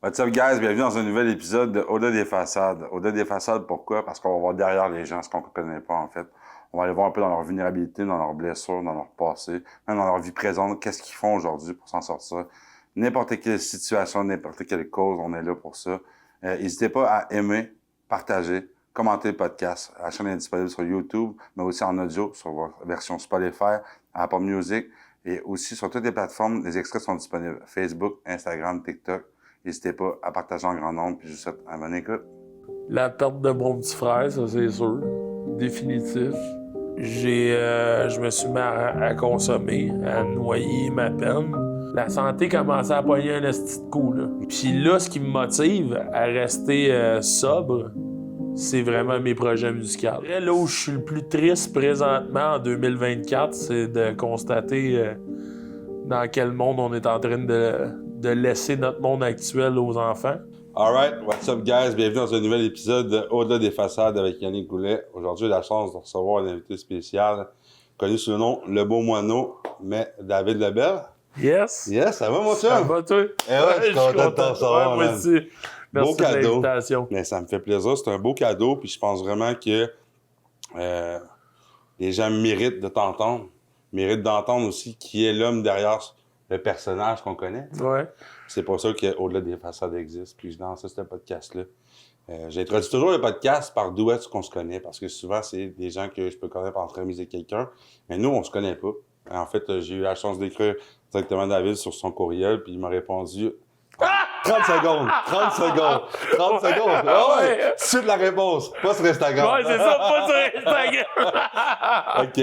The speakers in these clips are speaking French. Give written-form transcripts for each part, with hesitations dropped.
What's up, guys? Bienvenue dans un nouvel épisode de Au-delà des façades. Au-delà des façades, pourquoi? Parce qu'on va voir derrière les gens ce qu'on ne connaît pas, en fait. On va aller voir un peu dans leur vulnérabilité, dans leurs blessures, dans leur passé, même dans leur vie présente, qu'est-ce qu'ils font aujourd'hui pour s'en sortir. N'importe quelle situation, n'importe quelle cause, on est là pour ça. N'hésitez pas à aimer, partager, commenter le podcast. La chaîne est disponible sur YouTube, mais aussi en audio sur votre version Spotify, Apple Music, et aussi sur toutes les plateformes, les extraits sont disponibles. Facebook, Instagram, TikTok. N'hésitez pas à partager en grand nombre, puis je vous souhaite une bonne écoute. La perte de mon petit frère, ça c'est sûr. Définitif. Je me suis mis à consommer, à noyer ma peine. La santé commençait à poigner un esti de coup, là. Puis là, ce qui me motive à rester sobre, c'est vraiment mes projets musicaux. Là où je suis le plus triste présentement en 2024, c'est de constater dans quel monde on est en train de laisser notre monde actuel aux enfants. Alright, what's up guys? Bienvenue dans un nouvel épisode de Au-delà des façades avec Yannick Goulet. Aujourd'hui, j'ai la chance de recevoir un invité spécial, connu sous le nom Le Beau Moineau, mais David Lebel. Yes! Yes, ça va mon chum? Ça va toi? Eh ouais, je suis content de t'en recevoir, moi man. aussi. Merci Beau cadeau. de l'invitation. Mais ça me fait plaisir, c'est un beau cadeau, puis je pense vraiment que les gens méritent de t'entendre, méritent d'entendre aussi qui est l'homme derrière le personnage qu'on connaît. Ouais. C'est pour ça qu'au-delà des façades existe. Puis je lance ce podcast-là. J'introduis toujours le podcast par d'où est-ce qu'on se connaît. Parce que souvent, c'est des gens que je peux connaître par entremise de quelqu'un. Mais nous, on se connaît pas. En fait, j'ai eu la chance d'écrire directement David sur son courriel. Puis il m'a répondu 30 secondes! 30 secondes! 30 Ouais. secondes! Ah ouais! Ouais. C'est de la réponse! Pas sur Instagram! Ouais, c'est ça, pas sur Instagram! OK.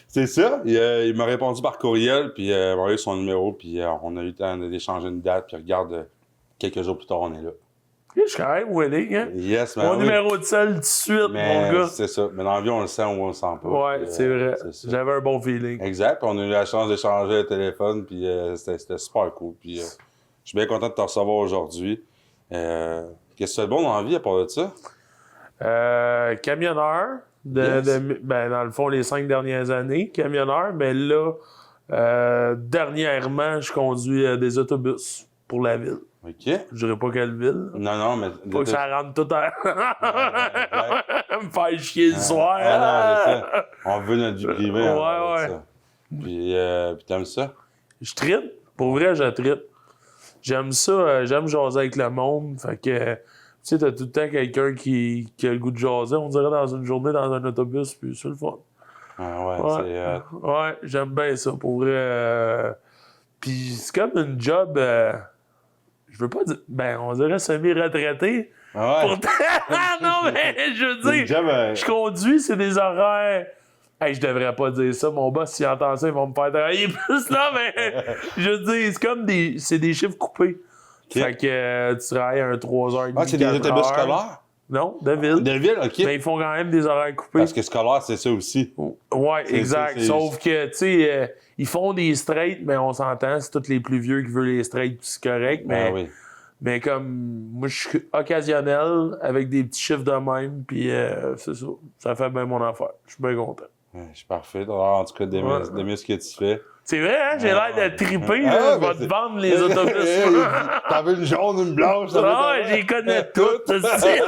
C'est ça. Il m'a répondu par courriel, puis il m'a envoyé son numéro, puis on a eu le temps d'échanger une date, puis regarde, quelques jours plus tard, on est là. Je suis quand même willing, hein? Yes, mais Mon oui. numéro de sel tout de suite, Mais mon gars. c'est ça. Mais dans la vie, on le sent ou on le sent pas. Ouais, Puis, c'est vrai. c'est ça. J'avais un bon feeling. Exact. Puis on a eu la chance d'échanger le téléphone, puis c'était super cool. Puis je suis bien content de te recevoir aujourd'hui. Qu'est-ce que tu fais de bon dans la vie à part de ça? Camionneur, Yes. ben, dans le fond, les 5 dernières années, camionneur, mais là, dernièrement, je conduis des autobus pour la ville. OK. Je dirais pas quelle ville. Non, mais... Faut que ça rentre tout à... Ouais. me faire chier le soir. Ah, non, c'est ça. On veut notre vie privée. Ouais, avec ouais. ça. Puis t'aimes ça? Je trippe. Pour vrai, je trippe. J'aime ça. J'aime jaser avec le monde. Fait que, tu sais, t'as tout le temps quelqu'un qui a le goût de jaser. On dirait dans une journée, dans un autobus, puis c'est le fun. Ah ouais, Ouais, c'est... ouais, j'aime bien ça. Pour vrai. Puis c'est comme une job... je veux pas dire... Ben, on dirait semi-retraité. Ah ouais. Pourtant, non, mais je veux C'est dire... une job, Je conduis, c'est des horaires. Hey, je devrais pas dire ça. Mon boss, s'il entend ça, il va me faire travailler plus là, mais je veux dire, c'est comme des chiffres coupés. Okay. Fait que tu travailles un 3h30. Ah, c'est des autobus scolaires? Non, de ville. De ville, OK. Mais ils font quand même des horaires coupés. Parce que scolaire, c'est ça aussi. Ouais, exact. c'est- Sauf que, tu sais, ils font des straights, mais on s'entend, c'est tous les plus vieux qui veulent les straights, puis c'est correct. Mais, Ah oui. mais comme moi, je suis occasionnel avec des petits chiffres de même, puis c'est ça. Ça fait bien mon affaire. Je suis bien content. Ouais, je suis parfait. Alors, en tout cas, d'aimer ce que tu fais. C'est vrai, hein? J'ai l'air de triper, Ah, là. Je ben vais te vendre les autobus. T'avais une jaune, une blanche. Ah, j'y connais toutes, c'est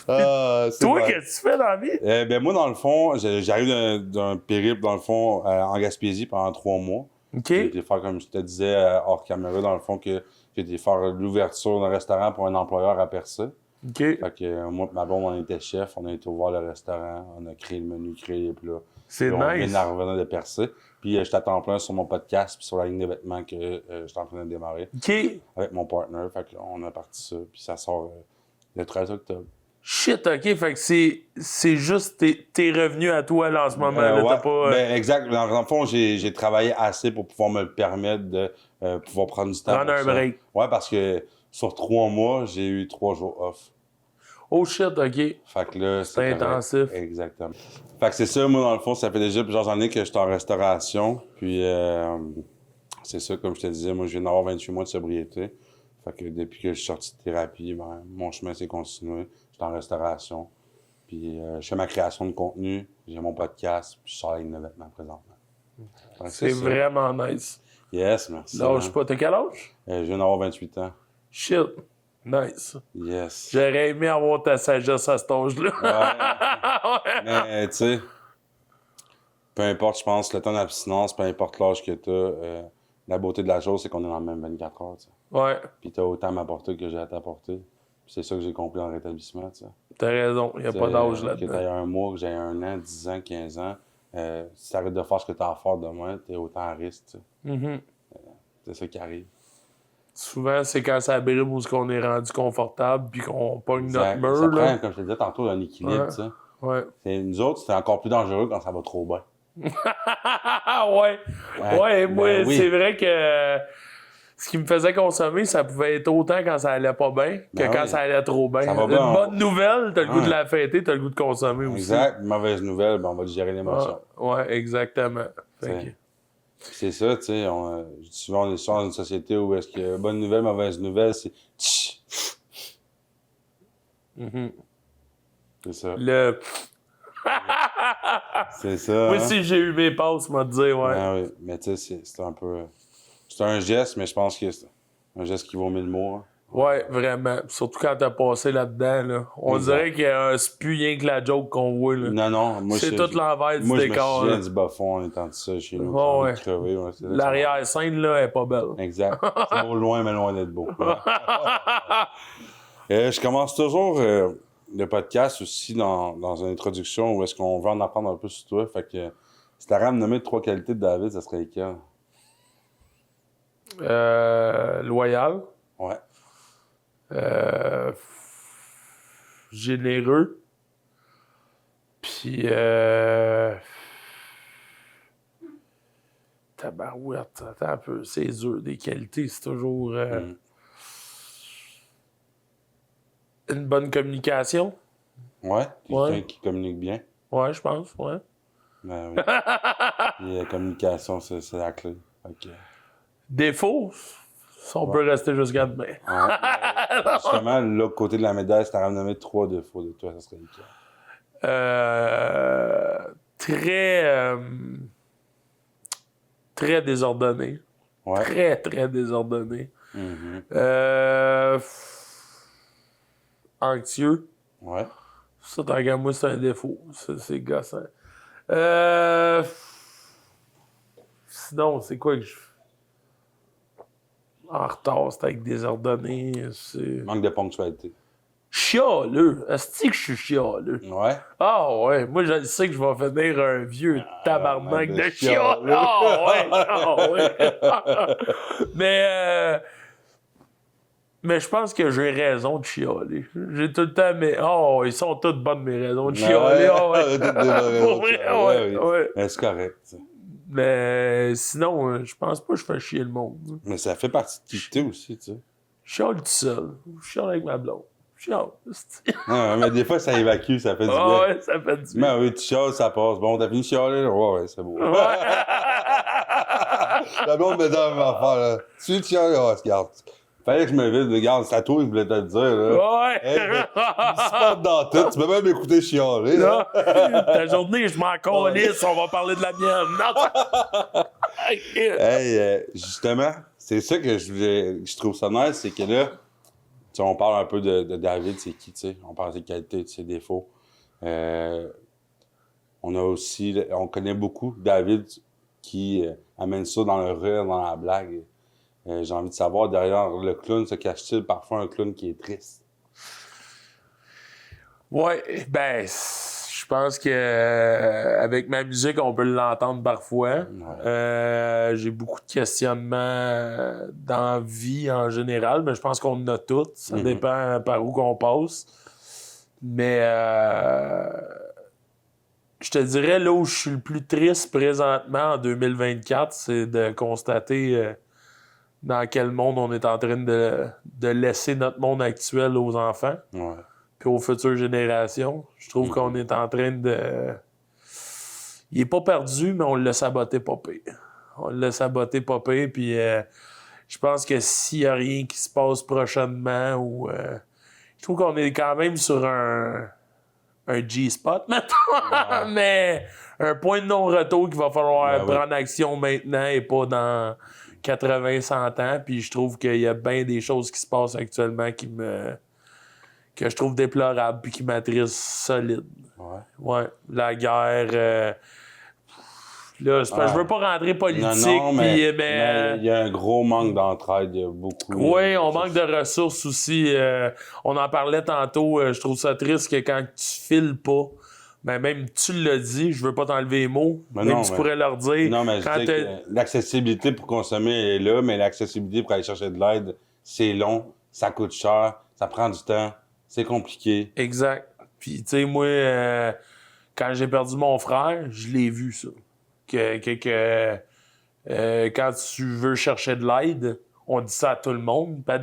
Ah, c'est Toi, bon. qu'est-ce que tu fais dans la vie? Ben moi, dans le fond, j'arrive d'un périple, dans le fond, en Gaspésie pendant 3 mois. OK. J'ai été faire, comme je te disais, hors caméra, dans le fond, que j'ai été faire l'ouverture d'un restaurant pour un employeur à Percé. OK. Fait que moi et ma blonde, on était chef, on a été voir le restaurant, on a créé le menu, créé les plats. C'est Puis on nice. vient de revenir de Percé. Puis je t'attends en plein sur mon podcast puis sur la ligne de vêtements que je suis en train de démarrer OK. avec mon partner. Fait que on a parti ça, puis ça sort le 13 octobre. Shit, OK. Fait que c'est juste tes revenus à toi, là, en ce moment. Là, Ouais, t'as pas... ben, exact. Dans le fond, j'ai travaillé assez pour pouvoir me le permettre de pouvoir prendre du temps Prendre pour un ça. break. Ouais, parce que sur 3 mois, j'ai eu 3 jours off. Oh shit, OK. Fait que là, C'est correct. intensif. Exactement. Fait que c'est ça, moi, dans le fond, ça fait déjà plusieurs années que je suis en restauration. Puis, c'est ça, comme je te disais, moi, je viens d'avoir 28 mois de sobriété. Fait que depuis que je suis sorti de thérapie, ben, mon chemin s'est continué. Je suis en restauration. Puis, je fais ma création de contenu. J'ai mon podcast. Puis, je sors la ligne de vêtements présentement. Fait que C'est ça. vraiment nice. Yes, merci. Lâche pas. T'as quel âge? Je viens d'avoir 28 ans. Shit. Nice. Yes. J'aurais aimé avoir ta sagesse à cet âge-là. Ouais. Mais, tu sais, peu importe, je pense, le temps d'abstinence, peu importe l'âge que t'as, la beauté de la chose, c'est qu'on est dans le même 24 heures, tu sais. Ouais. Puis t'as autant à m'apporter que j'ai à t'apporter. Puis c'est ça que j'ai compris en rétablissement, tu sais. T'as raison, il n'y a pas d'âge Que là-dedans. t'aies un mois, que j'ai 1 an, 10 ans, 15 ans, si t'arrêtes de faire ce que t'as à faire demain, t'es autant à risque, tu sais. Mm-hmm. C'est ça qui arrive. Souvent, c'est quand ça brime où on est rendu confortable puis qu'on pogne Ça notre mur. prend, Là. comme je te disais tantôt, un équilibre, Ouais. tu sais. Ouais. Nous autres, c'est encore plus dangereux quand ça va trop bien. Ouais. Ouais, moi, ben oui. c'est vrai que ce qui me faisait consommer, ça pouvait être autant quand ça allait pas bien que Ben quand oui. ça allait trop bien. Ça va Une bien, bonne nouvelle, t'as le goût Ouais. de la fêter, t'as le goût de consommer aussi. Exact. Mauvaise nouvelle, ben on va gérer l'émotion. Ouais, exactement. Fait T'sais. que- C'est ça, tu sais. Je dis souvent, on est souvent dans une société où est-ce que bonne nouvelle, mauvaise nouvelle, c'est tch. Mhm. C'est ça. Le... C'est ça. Moi hein? aussi, j'ai eu mes passes, m'a dit, ouais. Ah oui. Mais tu sais, c'est un peu. C'est un geste, mais je pense que c'est un geste qui vaut 1000 mots. Hein. Ouais, vraiment. Surtout quand t'as passé là-dedans, là. On Exact. dirait que c'est plus rien que la joke qu'on voit, là. Non, moi, C'est tout l'envers du moi, je me décor, souviens là. du bas-fond en étant tout ça chez nous. Oh, J'ai ouais. envie de crever, ouais, c'est là que L'arrière-scène, là, est pas belle. ça va. Exact. C'est beau loin, mais loin d'être beau. Je commence toujours le podcast aussi dans une introduction où est-ce qu'on veut en apprendre un peu sur toi. Fait que si t'aurais à me nommer 3 qualités de David, ça serait lesquelles? Loyal. Ouais. Généreux. Puis, tabarouette, attends un peu, c'est dur. Des qualités, c'est toujours une bonne communication. Ouais? Quelqu'un Ouais. qui communique bien? Ouais, je pense, ouais. Ben oui. Et la communication, c'est la clé. Fait que, Défaut, on peut rester jusqu'à demain. ouais. Justement, l'autre côté de la médaille, si t'aurais à me nommer 3 défauts de toi, ça serait lesquels? Très désordonné. Ouais. Très désordonné. Mhm. Anxieux. Ouais. Ça, tant qu'à moi, c'est un défaut. Ça, c'est gossant. Sinon, c'est quoi que je... En retard, c'est avec désordonné. C'est... Manque de ponctualité. Chialeux. Est-ce que je suis chialeux? Ouais. Ah ouais, moi je sais que je vais finir un vieux tabarnak de de chialeux. chialeux. Ah ouais. Mais je pense que j'ai raison de chialer. J'ai tout le temps ils sont toutes bonnes mes raisons de chialer. Toutes des bonnes raisons Pour de vrai, chialer, oui. ouais. Mais c'est correct. Ça. Mais sinon, je pense pas que je fais chier le monde. Mais ça fait partie de qui t'es aussi, tu sais. Je chiale tout seul. Je chiale avec ma blonde. Je chiale. Non, mais des fois, ça évacue, ça fait du bien. Ah ouais, ça fait du bien. Mais oui, tu chiales, ça passe. Bon, t'as fini de chialer, là? Ouais, c'est beau. La blonde me dit la même affaire, là. Tu chiales, regarde. Fallait que je me vide, regarde, c'est à toi que je voulais te le dire, là. Ouais. Hey, tu parles dans tout, tu peux même écouter chialer, là. Ta journée, je m'en calisse, on va parler de la mienne. Non. Hey, justement, c'est ça que je trouve ça nice, c'est que là, tu sais, on parle un peu de David, c'est qui, tu sais. On parle de ses qualités, de ses défauts. On connaît beaucoup David qui amène ça dans le rire, dans la blague. J'ai envie de savoir, derrière le clown, se cache-t-il parfois un clown qui est triste? Ouais, ben, je pense que avec ma musique, on peut l'entendre parfois. Ouais. J'ai beaucoup de questionnements dans la vie en général, mais je pense qu'on en a toutes. Ça dépend par où qu'on passe. Mais je te dirais, là où je suis le plus triste présentement en 2024, c'est de constater dans quel monde on est en train de laisser notre monde actuel aux enfants. Ouais. Puis aux futures générations. Je trouve qu'on est en train de... Il est pas perdu, mais on l'a saboté pas pire. On l'a saboté pas pire, puis je pense que s'il y a rien qui se passe prochainement, ou je trouve qu'on est quand même sur un G-spot, maintenant, mais un point de non-retour qu'il va falloir prendre action maintenant et pas dans 80-100 ans, puis je trouve qu'il y a bien des choses qui se passent actuellement que je trouve déplorables puis qui m'attristent solide. Ouais. La guerre... Là, je veux pas rentrer politique, Non, mais mais il y a un gros manque d'entraide, il y a beaucoup... Oui, on manque de ressources aussi. On en parlait tantôt, je trouve ça triste que quand tu files pas, ben même tu l'as dit, je veux pas t'enlever les mots, tu pourrais leur dire... Non, mais je dis que l'accessibilité pour consommer elle est là, mais l'accessibilité pour aller chercher de l'aide, c'est long, ça coûte cher, ça prend du temps, c'est compliqué. Exact. Puis, tu sais, moi, quand j'ai perdu mon frère, je l'ai vu, ça. Quand tu veux chercher de l'aide, on dit ça à tout le monde. Puis à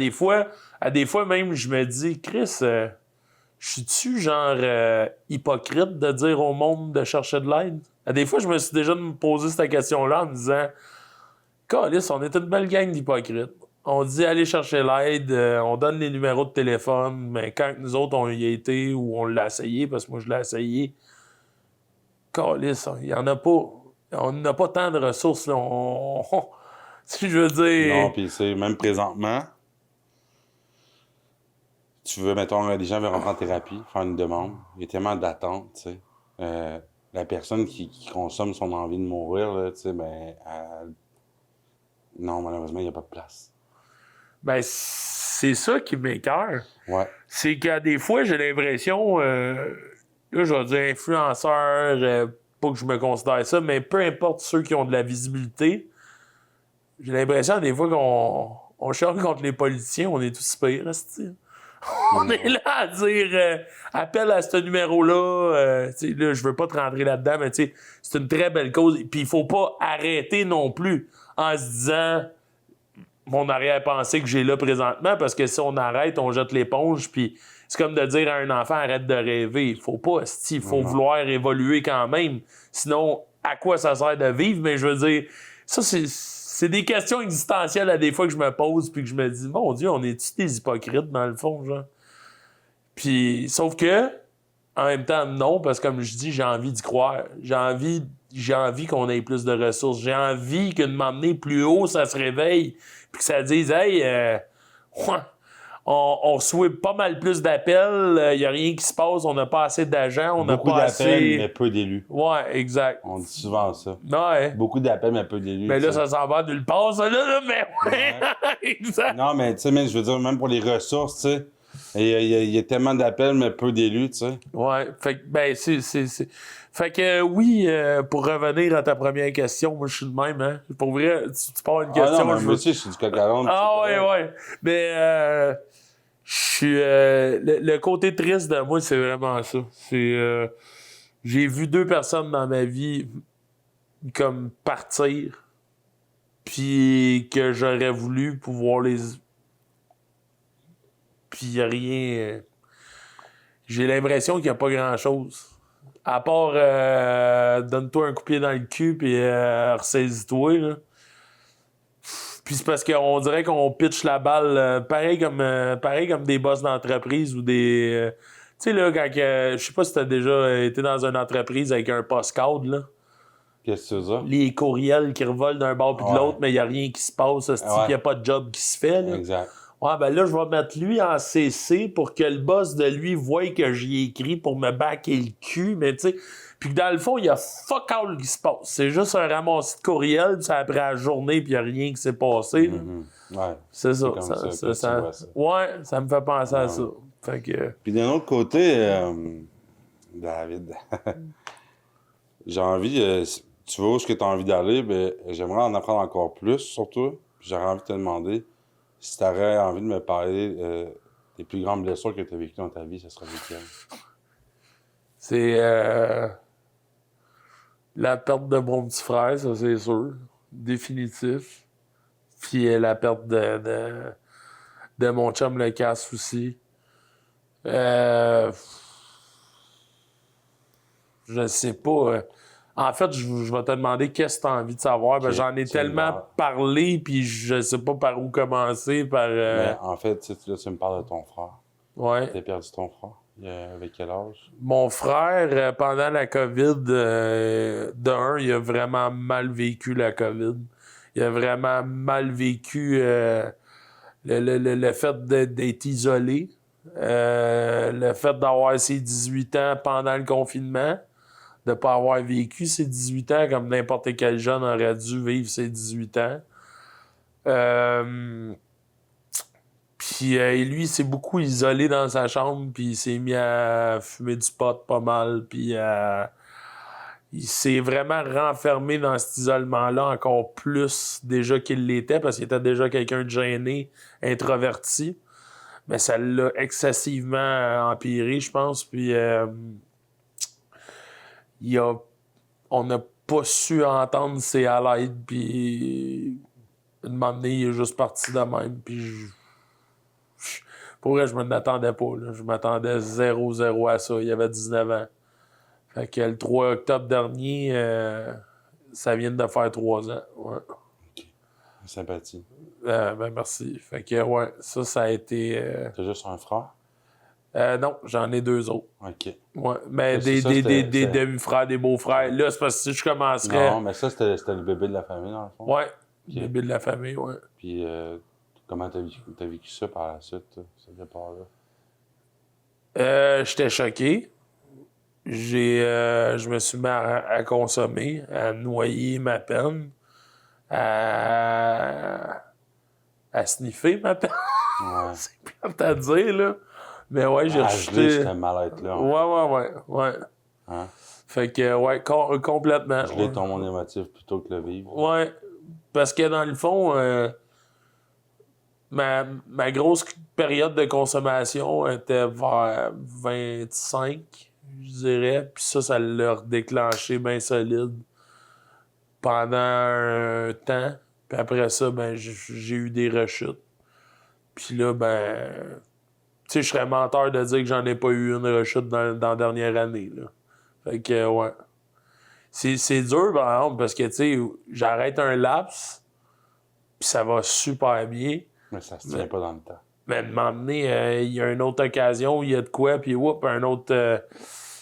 des fois même, je me dis, Chris, je suis-tu genre hypocrite de dire au monde de chercher de l'aide? À des fois, je me suis déjà posé cette question-là en me disant, câlisse, on est une belle gang d'hypocrites. On dit aller chercher l'aide, on donne les numéros de téléphone, mais quand nous autres on y a été ou on l'a essayé, parce que moi je l'ai essayé, câlisse, il y en a pas. On n'a pas tant de ressources, là. Si je veux dire... Non, puis c'est même présentement, tu veux, mettons, des gens veulent rentrer en thérapie, faire une demande, il y a tellement d'attentes, tu sais. La personne qui consomme son envie de mourir, là, tu sais, ben, non, malheureusement, il n'y a pas de place. Ben, c'est ça qui m'écoeure. Ouais. C'est qu'à des fois, j'ai l'impression... là, je vais dire influenceur... pas que je me considère ça, mais peu importe ceux qui ont de la visibilité, j'ai l'impression des fois qu'on cherche contre les politiciens, on est tous pires, on est là à dire appelle à ce numéro-là. Là, je veux pas te rentrer là-dedans, mais c'est une très belle cause. Puis il faut pas arrêter non plus en se disant mon arrière-pensée que j'ai là présentement, parce que si on arrête, on jette l'éponge, puis c'est comme de dire à un enfant, arrête de rêver. Il faut pas, il faut vouloir évoluer quand même. Sinon, à quoi ça sert de vivre? Mais je veux dire, ça, c'est des questions existentielles à des fois que je me pose, puis que je me dis, mon Dieu, on est-tu des hypocrites dans le fond, genre? Puis, sauf que, en même temps, non, parce que comme je dis, j'ai envie d'y croire. J'ai envie qu'on ait plus de ressources. J'ai envie que de m'emmener plus haut, ça se réveille, puis que ça dise, hey, on reçoit pas mal plus d'appels, il n'y a rien qui se passe, on n'a pas assez d'agents, on n'a pas assez... Beaucoup d'appels, mais peu d'élus. Ouais, exact. On dit souvent ça. Ouais. Beaucoup d'appels, mais peu d'élus. Mais là, ça s'en va nulle part, ça, là, mais ouais. Exact. Non, mais tu sais, je veux dire, même pour les ressources, tu sais, il y a tellement d'appels, mais peu d'élus, tu sais. Ouais, fait que, ben, Fait que, oui, pour revenir à ta première question, moi, je suis le même, hein. Pour vrai, tu pars une question... non, mais moi aussi, je suis du coq à l'âne. Ah, ouais. Mais, je suis... le côté triste de moi, c'est vraiment ça. C'est... j'ai vu 2 personnes dans ma vie comme partir, puis que j'aurais voulu pouvoir les... Puis il a rien... j'ai l'impression qu'il n'y a pas grand-chose. À part donne-toi un coup de pied dans le cul puis ressaisis-toi, là. Puis c'est parce qu'on dirait qu'on pitch la balle pareil comme des boss d'entreprise ou des... tu sais, là, quand... je sais pas si t'as déjà été dans une entreprise avec un postcode, là. Qu'est-ce que c'est ça? Les courriels qui revolent d'un bord puis de l'autre, mais il n'y a rien qui se passe. Il n'y a pas de job qui se fait, là. Exact. Ouais, ben là, je vais mettre lui en CC pour que le boss de lui voie que j'y ai écrit pour me backer le cul, mais tu sais... Puis que dans le fond, il y a fuck all qui se passe. C'est juste un ramassis de courriel, c'est après la journée, puis il n'y a rien qui s'est passé. Ouais. C'est ça. C'est Ça. Ouais, ça me fait penser à ça. Fait que... Puis d'un autre côté, David, j'ai envie, tu vois où est-ce que tu as envie d'aller, ben, j'aimerais en apprendre encore plus sur toi. Puis j'aurais envie de te demander si tu aurais envie de me parler des plus grandes blessures que tu as vécues dans ta vie, ce serait lesquelles? C'est la perte de mon petit frère, ça c'est sûr. Définitif. Puis la perte de mon chum le casse aussi. Je sais pas. En fait, je vais te demander qu'est-ce que tu as envie de savoir. Ben, j'en ai tellement parlé, puis je sais pas par où commencer. Mais en fait, tu me parles de ton frère. Ouais. Tu as perdu ton frère. Avec quel âge? Mon frère, pendant la COVID, il a vraiment mal vécu la COVID. il a vraiment mal vécu le fait d'être isolé, le fait d'avoir ses 18 ans pendant le confinement, de ne pas avoir vécu ses 18 ans comme n'importe quel jeune aurait dû vivre ses 18 ans. Puis lui, il s'est beaucoup isolé dans sa chambre, puis il s'est mis à fumer du pot pas mal, puis il s'est vraiment renfermé dans cet isolement-là encore plus déjà qu'il l'était, parce qu'il était déjà quelqu'un de gêné, introverti. Mais ça l'a excessivement empiré, je pense, puis on n'a pas su entendre ses à l'aide, puis un moment donné, il est juste parti de même, puis pour vrai, je ne m'attendais pas. Là. Je m'attendais 0-0 à ça. Il avait 19 ans. Fait que le 3 octobre dernier, ça vient de faire 3 ans. Ouais. Sympathie. Ben merci. Fait que ouais, ça a été... T'as juste un frère? Non, j'en ai 2 autres. OK. Ouais, mais Ça, des c'était- demi-frères, des beaux-frères. Là, c'est parce que si je commencerais... Non, mais ça, c'était le bébé de la famille, dans le fond. Ouais, le bébé de la famille, ouais. Puis, comment t'as vécu ça par la suite, ce départ-là? J'étais choqué. Je me suis mis à consommer, à noyer ma peine, à sniffer ma peine. Ouais. C'est plate à dire, là. Mais ouais, j'ai Ah, rejeté. ce mal-être-là. Ouais. Hein? Fait que, ouais, complètement. Je l'ai ton monde émotif plutôt que le vivre. Ouais, parce que dans le fond, ma grosse période de consommation était vers 25, je dirais. Puis ça l'a redéclenché bien solide pendant un temps. Puis après ça, ben j'ai eu des rechutes. Puis là, ben... Tu sais, je serais menteur de dire que j'en ai pas eu une rechute dans la dernière année, là. Fait que, ouais. C'est dur, par exemple, parce que, tu sais, j'arrête un laps, puis ça va super bien. Mais ça se tient pas dans le temps. Mais de m'emmener, il y a une autre occasion où il y a de quoi, puis whoop, un autre...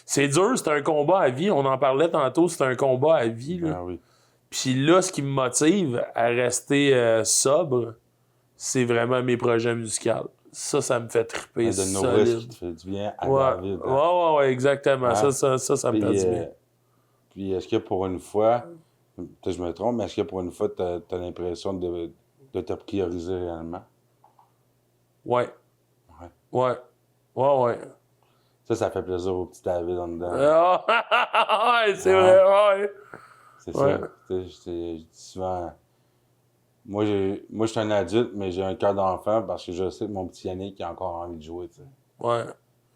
C'est dur, c'est un combat à vie. On en parlait tantôt, c'est un combat à vie, là. Ah oui. Puis là, ce qui me motive à rester sobre, c'est vraiment mes projets musicaux. Ça me fait triper De nourrir ce qui solide. te fait du bien à Ouais, David. Hein? ouais, exactement. Hein? Ça me fait du bien. Puis est-ce que pour une fois, peut-être que je me trompe, mais est-ce que pour une fois, t'as l'impression de te prioriser réellement? Ouais. Ouais. Ouais. Ça fait plaisir au petit David en dedans. Ouais, c'est vrai, ouais. C'est Ouais. ça. Tu sais, je dis souvent... Moi, je suis un adulte, mais j'ai un cœur d'enfant parce que je sais que mon petit Yannick a encore envie de jouer, tu sais. Ouais.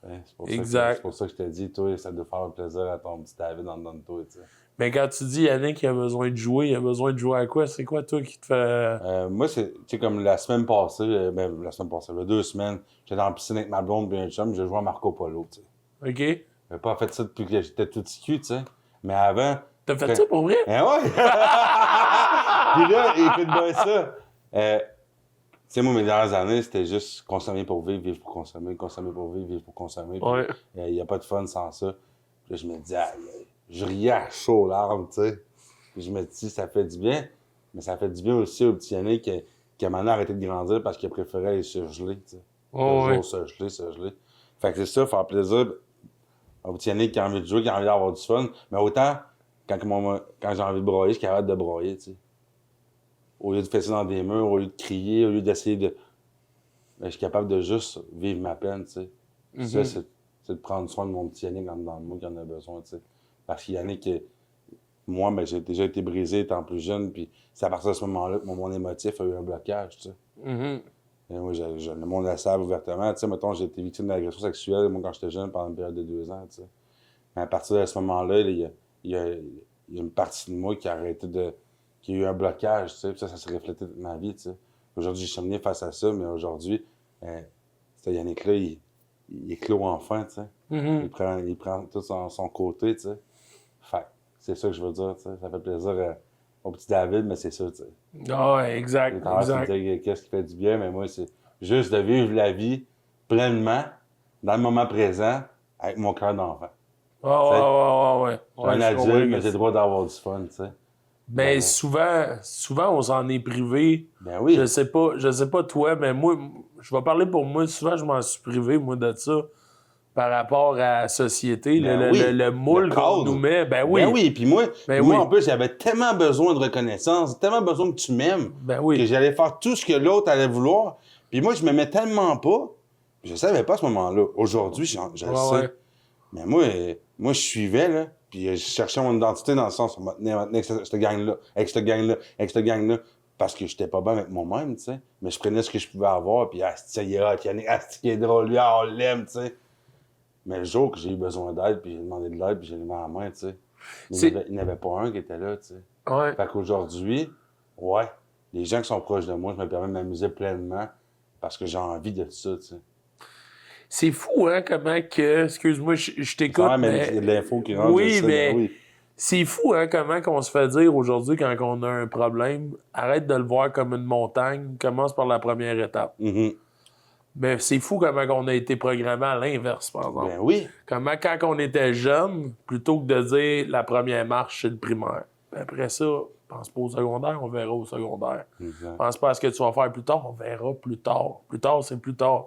Hein, Exact. C'est pour ça que je te dis, toi, ça doit faire plaisir à ton petit David en dedans de toi, tu sais. Mais quand tu dis Yannick, il a besoin de jouer, il a besoin de jouer à quoi? C'est quoi, toi, qui te fait... Moi, c'est, tu sais, comme la semaine passée, il y a 2 semaines, j'étais dans la piscine avec ma blonde et un chum, je jouais à Marco Polo, tu sais. OK? J'avais pas fait ça depuis que j'étais tout petit cul, tu sais. Mais avant... T'as fait ça pour vrai? Eh ouais! Puis là, écoute bien ça. Tu sais, moi, mes dernières années, c'était juste consommer pour vivre, vivre pour consommer, consommer pour vivre, vivre pour consommer. Ouais. Il n'y a pas de fun sans ça. Puis là, je me dis, je riais à chaud aux larmes, tu sais. Puis je me dis, ça fait du bien. Mais ça fait du bien aussi au petit Yannick qui a maintenant arrêté de grandir parce qu'il préférait aller se geler, tu sais. Toujours se geler. Fait que c'est ça, faire plaisir au petit Yannick qui a envie de jouer, qui a envie d'avoir du fun. Mais autant, quand j'ai envie de broyer, je suis capable de broyer, tu sais. Au lieu de fesser dans des murs, au lieu de crier, au lieu d'essayer de... Ben, je suis capable de juste vivre ma peine, tu sais. Ça, c'est de prendre soin de mon petit Yannick dans le moi qui en a besoin, tu sais. Parce que Yannick, moi, ben, j'ai déjà été brisé étant plus jeune, puis c'est à partir de ce moment-là que mon monde émotif a eu un blocage, tu sais. Et moi, le monde le savent ouvertement, tu sais. Mettons, j'ai été victime d'agression sexuelle, moi, quand j'étais jeune, pendant une période de 2 ans, tu sais. Mais à partir de ce moment-là, il y a une partie de moi qui a arrêté de... qui a eu un blocage, tu sais, puis ça s'est reflété toute ma vie, tu sais. Aujourd'hui, je suis cheminé face à ça, mais aujourd'hui, ce Yannick-là, il est clos enfin, tu sais. Il prend tout son côté, tu sais. Fait c'est ça que je veux dire, tu sais. Ça fait plaisir au petit David, mais c'est ça, tu sais. Ah ouais, exact. Tu me dis qu'est-ce qui fait du bien, mais moi, c'est juste de vivre la vie pleinement, dans le moment présent, avec mon cœur d'enfant. Ouais. Je suis un adulte, mais j'ai le droit d'avoir du fun, tu sais. Mais souvent, on s'en est privé. Ben oui. Je sais pas toi, mais moi, je vais parler pour moi. Souvent, je m'en suis privé, moi, de ça. Par rapport à la société, Ben oui. le moule Le qu'on cadre. nous met. Ben oui. Ben oui, puis moi, Ben moi oui. en plus, j'avais tellement besoin de reconnaissance, tellement besoin que tu m'aimes, Ben oui. que j'allais faire tout ce que l'autre allait vouloir. Puis moi, je m'aimais tellement pas, je savais pas à ce moment-là. Aujourd'hui, je le sais. Ouais. Mais moi, je suivais, là, puis je cherchais mon identité dans le sens, on m'a tenu avec cette gang-là, avec cette gang-là, avec cette gang-là, parce que j'étais pas bien avec moi-même, tu sais. Mais je prenais ce que je pouvais avoir, puis ça y est, Yannick, qui est drôle, lui, on l'aime, tu sais. Mais le jour que j'ai eu besoin d'aide, puis j'ai demandé de l'aide, puis j'ai levé la main, tu sais, il n'y avait pas un qui était là, tu sais. Ouais. Fait qu'aujourd'hui, ouais, les gens qui sont proches de moi, je me permets de m'amuser pleinement parce que j'ai envie de ça, tu sais. C'est fou, hein, comment que... Excuse-moi, je t'écoute, Ah, mais mais... il y a de l'info qui rentre, Oui, je sais, mais... oui. C'est fou, hein, comment qu'on se fait dire aujourd'hui quand on a un problème, arrête de le voir comme une montagne, commence par la première étape. Mhm. Mais c'est fou comment on a été programmé à l'inverse, par exemple. Ben oui. Comment, quand on était jeune, plutôt que de dire la première marche, c'est le primaire. Puis après ça, pense pas au secondaire, on verra au secondaire. Exact. Pense pas à ce que tu vas faire plus tard, on verra plus tard. Plus tard, c'est plus tard.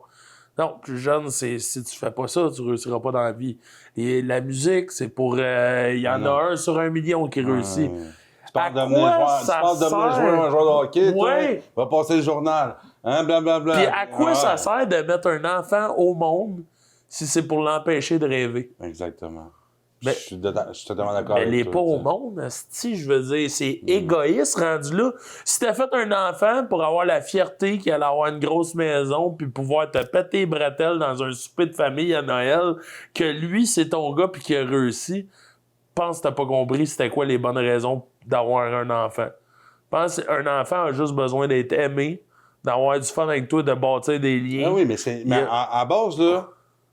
Non, plus jeune, c'est si tu fais pas ça, tu réussiras pas dans la vie. Et la musique, c'est pour... Il y en Non. a 1 sur 1 million qui réussit. Tu parles de À devenir quoi joueur, tu ça parles de devenir sert? un joueur de hockey, Ouais. toi, va passer le journal, hein, blablabla. Puis à quoi Ouais. ça sert de mettre un enfant au monde si c'est pour l'empêcher de rêver? Exactement. Mais- je suis totalement d'accord Mais avec les toi. pas au tu sais. monde, si je veux dire, c'est égoïste rendu là. Si t'as fait un enfant pour avoir la fierté qu'il allait avoir une grosse maison puis pouvoir te péter les bretelles dans un souper de famille à Noël, que lui, c'est ton gars puis qu'il a réussi, pense que t'as pas compris c'était quoi les bonnes raisons d'avoir un enfant. Pense qu'un enfant a juste besoin d'être aimé, d'avoir du fun avec toi, de bâtir des liens. Ah oui, mais, Il y a- à base, là,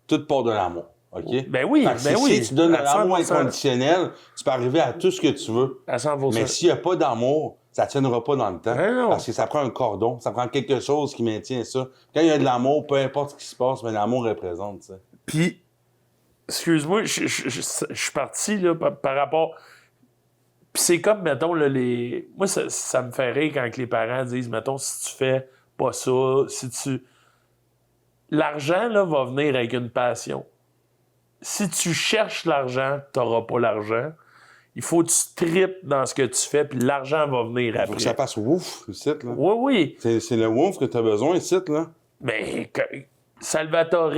tout part de l'amour. OK? Ben oui, Fait que ben si oui. tu donnes de À l'amour 100%. inconditionnel, tu peux arriver à tout ce que tu veux. À 100%. Mais s'il n'y a pas d'amour, ça ne tiendra pas dans le temps. Ben non. Parce que ça prend un cordon, ça prend quelque chose qui maintient ça. Quand il y a de l'amour, peu importe ce qui se passe, mais l'amour représente, tu sais. Puis, excuse-moi, je suis parti là, par rapport. Puis c'est comme, mettons, là, les. Moi, ça me fait rire quand les parents disent, mettons, si tu fais pas ça, si tu. L'argent, là, va venir avec une passion. Si tu cherches l'argent, t'auras pas l'argent. Il faut que tu tripes dans ce que tu fais, puis l'argent va venir Il faut après. que ça passe ouf, ici, là. Oui, oui. C'est le ouf que tu as besoin ici, là. Mais Salvatore,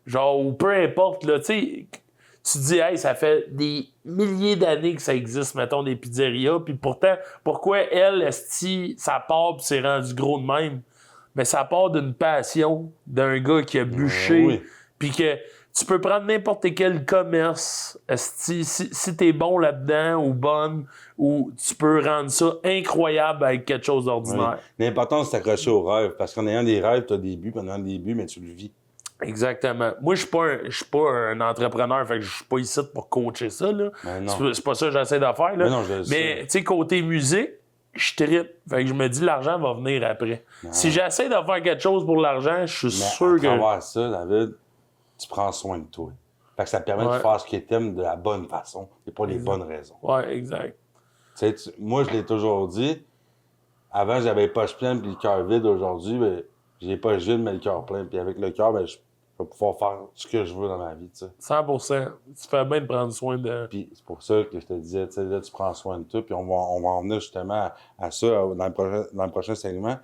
genre, ou peu importe, là, tu sais, tu dis, hey, ça fait des milliers d'années que ça existe, mettons, des pizzerias, puis pourtant, pourquoi elle, esti, ça part pis c'est rendu gros de même? Mais ça part d'une passion d'un gars qui a bûché, oui. puis que tu peux prendre n'importe quel commerce, esti, si t'es bon là-dedans, ou bonne, ou tu peux rendre ça incroyable avec quelque chose d'ordinaire. Oui. L'important, c'est d'accrocher au rêve. Parce qu'en ayant des rêves, tu as des buts. Puis en ayant des buts, mais tu le vis. Exactement. Moi, je suis pas un entrepreneur, fait que je suis pas ici pour coacher ça, là. Ben non. C'est pas ça que j'essaie de faire, là. Mais non, je le sais. Mais, tu sais, côté musique, je trippe. Fait que je me dis, l'argent va venir après. Si j'essaie de faire quelque chose pour l'argent, je suis Mais sûr à que... travers ça, David, tu prends soin de toi. Fait que ça te permet Ouais. de faire ce que t'aimes de la bonne façon et pas les bonnes raisons. Ouais, exact. Tu sais, moi, je l'ai toujours dit. Avant, j'avais les poches pleines puis le cœur vide. Aujourd'hui, ben, j'ai les poches vides, mais le cœur plein. Puis avec le cœur, ben, je vais pouvoir faire ce que je veux dans ma vie, tu sais. 100%. Tu fais bien de prendre soin de... Puis c'est pour ça que je te disais, tu sais, là, tu prends soin de toi. Puis on va en venir justement à ça dans le prochain segment.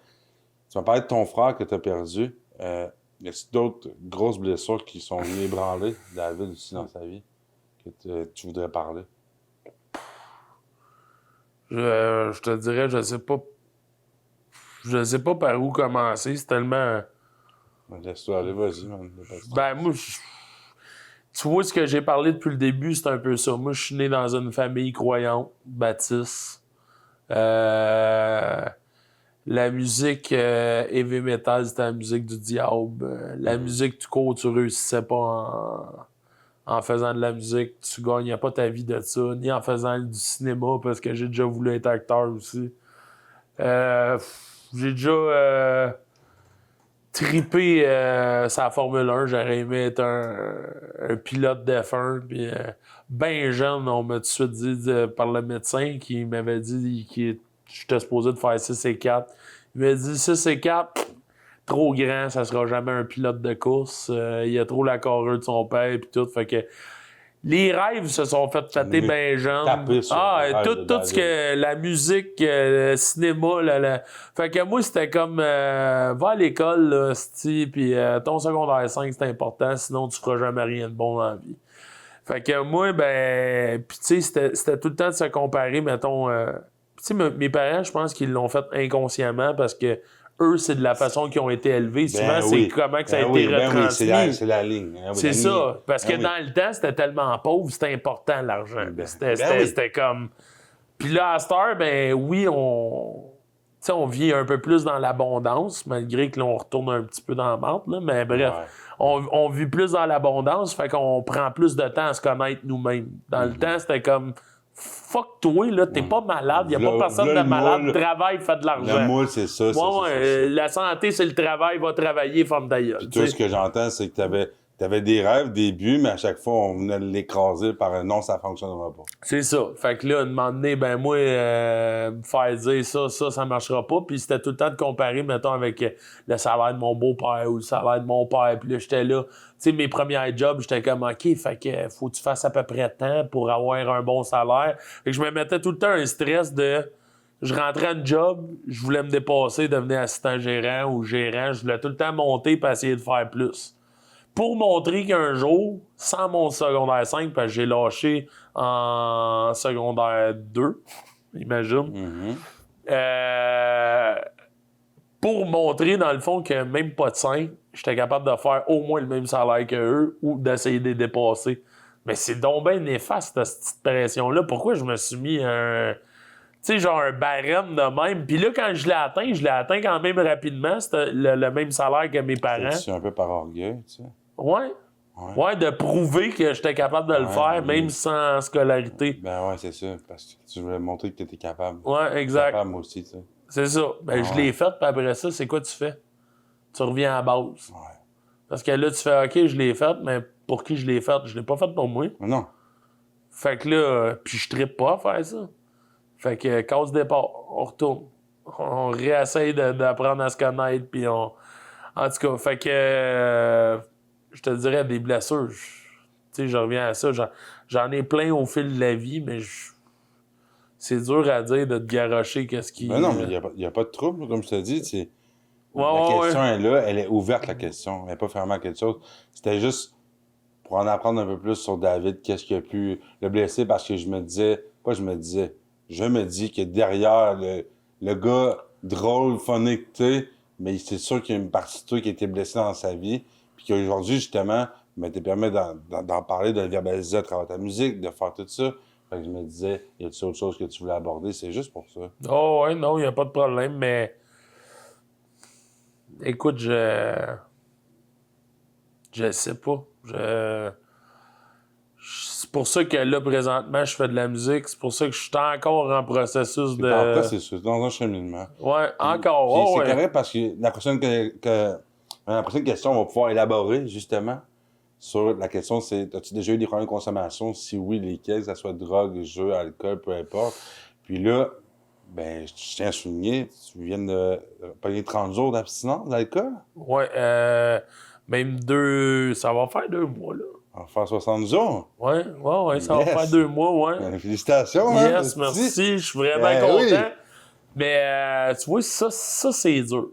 Tu m'as parlé de ton frère que tu as perdu. Y a-t-il d'autres grosses blessures qui sont venues ébranler David aussi dans sa vie que tu voudrais parler? Je te dirais, je sais pas... Je sais pas par où commencer. C'est tellement... Laisse-toi aller, vas-y, man. Ben, moi, tu vois, ce que j'ai parlé depuis le début, c'est un peu ça. Moi, je suis né dans une famille croyante, baptiste. La musique heavy metal, c'était la musique du diable. La musique tout court, tu réussissais pas en faisant de la musique. Tu gagnais pas ta vie de ça, ni en faisant du cinéma, parce que j'ai déjà voulu être acteur aussi. J'ai déjà... trippé sur la Formule 1. J'aurais aimé être un pilote d'F1. Puis, ben jeune, on m'a tout de suite dit par le médecin qui m'avait dit que j'étais supposé de faire 6 et 4. Il m'a dit 6 et 4, trop grand, ça sera jamais un pilote de course. Il a trop la carrure de son père et tout. Fait que les rêves se sont fait fêter bien jeunes. Tout ce que la musique, le cinéma, fait que moi, c'était comme va à l'école, là, puis ton secondaire 5, c'est important, sinon tu feras jamais rien de bon dans la vie. Fait que moi, ben, puis tu sais, c'était tout le temps de se comparer, mettons. Tu sais, mes parents, je pense qu'ils l'ont fait inconsciemment parce que eux, c'est de la façon qu'ils ont été élevés. Souvent, c'est comment que ça a été retransmis. C'est la ligne. C'est ça. Parce que dans le temps, c'était tellement pauvre, c'était important l'argent. C'était comme. Puis là, à cette heure, ben oui, on vit un peu plus dans l'abondance, malgré que l'on retourne un petit peu dans la marde, là. Mais bref, on vit plus dans l'abondance, fait qu'on prend plus de temps à se connaître nous-mêmes. Dans le temps, c'était comme. Fuck toi, là, t'es pas malade, y a pas personne de malade, travaille, fait de l'argent. Le moule, c'est ça. La santé, c'est le travail, va travailler, femme d'ailleurs. Puis toi, ce que j'entends, c'est que t'avais des rêves, des buts, mais à chaque fois, on venait l'écraser par un non, ça fonctionnera pas. C'est ça. Fait que là, à un moment donné, ben moi, me faire dire ça marchera pas. Puis c'était tout le temps de comparer, mettons, avec le salaire de mon beau-père ou le salaire de mon père. Puis là, j'étais là. Tu sais, mes premiers jobs, j'étais comme, OK, fait que faut que tu fasses à peu près tant pour avoir un bon salaire. Fait que je me mettais tout le temps un stress de... Je rentrais à un job, je voulais me dépasser, devenir assistant gérant ou gérant. Je voulais tout le temps monter et essayer de faire plus. Pour montrer qu'un jour, sans mon secondaire 5, parce que j'ai lâché en secondaire 2, imagine, pour montrer, dans le fond, que même pas de 5, j'étais capable de faire au moins le même salaire qu'eux ou d'essayer de les dépasser. Mais c'est donc bien néfaste, cette petite pression-là. Pourquoi je me suis mis un... Tu sais, genre un barème de même. Puis là, quand je l'ai atteint quand même rapidement. C'était le même salaire que mes parents. C'est un peu par orgueil, tu sais. Ouais, de prouver que j'étais capable de le faire, même sans scolarité. Ben ouais, c'est ça. Parce que tu voulais montrer que tu étais capable. Ouais, exact. Capable, moi aussi, tu sais. C'est ça. Ben, je l'ai fait, puis après ça, c'est quoi tu fais? Tu reviens à la base. Ouais. Parce que là, tu fais, OK, je l'ai fait, mais pour qui je l'ai fait? Je l'ai pas fait pour moi. Mais non. Fait que là, puis je trippe pas à faire ça. Fait que, case départ, on retourne. On réessaye d'apprendre à se connaître, puis on... En tout cas, fait que... je te dirais des blessures. Tu sais, je reviens à ça. J'en ai plein au fil de la vie, mais c'est dur à dire de te garrocher qu'est-ce qui... Ben non, mais il n'y a pas de trouble, comme je te dis. Ouais, la question est là, elle est ouverte, la question. Elle n'est pas fermée à quelque chose. C'était juste pour en apprendre un peu plus sur David, qu'est-ce qui a pu le blesser, parce que je me dis que derrière le gars drôle, funny que t'es, mais c'est sûr qu'il y a une partie de toi qui a été blessée dans sa vie, puis qu'aujourd'hui, justement, te permet d'en parler, de le verbaliser à travers ta musique, de faire tout ça. Fait que je me disais, y a-t-il autre chose que tu voulais aborder? C'est juste pour ça. Oh ouais, non, il n'y a pas de problème, mais... Écoute, je sais pas. C'est pour ça que là, présentement, je fais de la musique. C'est pour ça que je suis encore en processus de... En processus, dans un cheminement. Ouais, encore. Puis c'est correct parce que la prochaine question, on va pouvoir élaborer, justement, sur la question, c'est, as-tu déjà eu des problèmes de consommation? Si oui, lesquels, que ce soit drogue, jeux, alcool, peu importe. Puis là, ben, je tiens à souligner, tu viens de payer 30 jours d'abstinence d'alcool? Ouais, même ça va faire 2 mois, là. On va faire 60 jours? Ouais, ça va faire 2 mois, ouais. Félicitations, yes, merci, je suis vraiment content. Oui. Mais tu vois, ça c'est dur.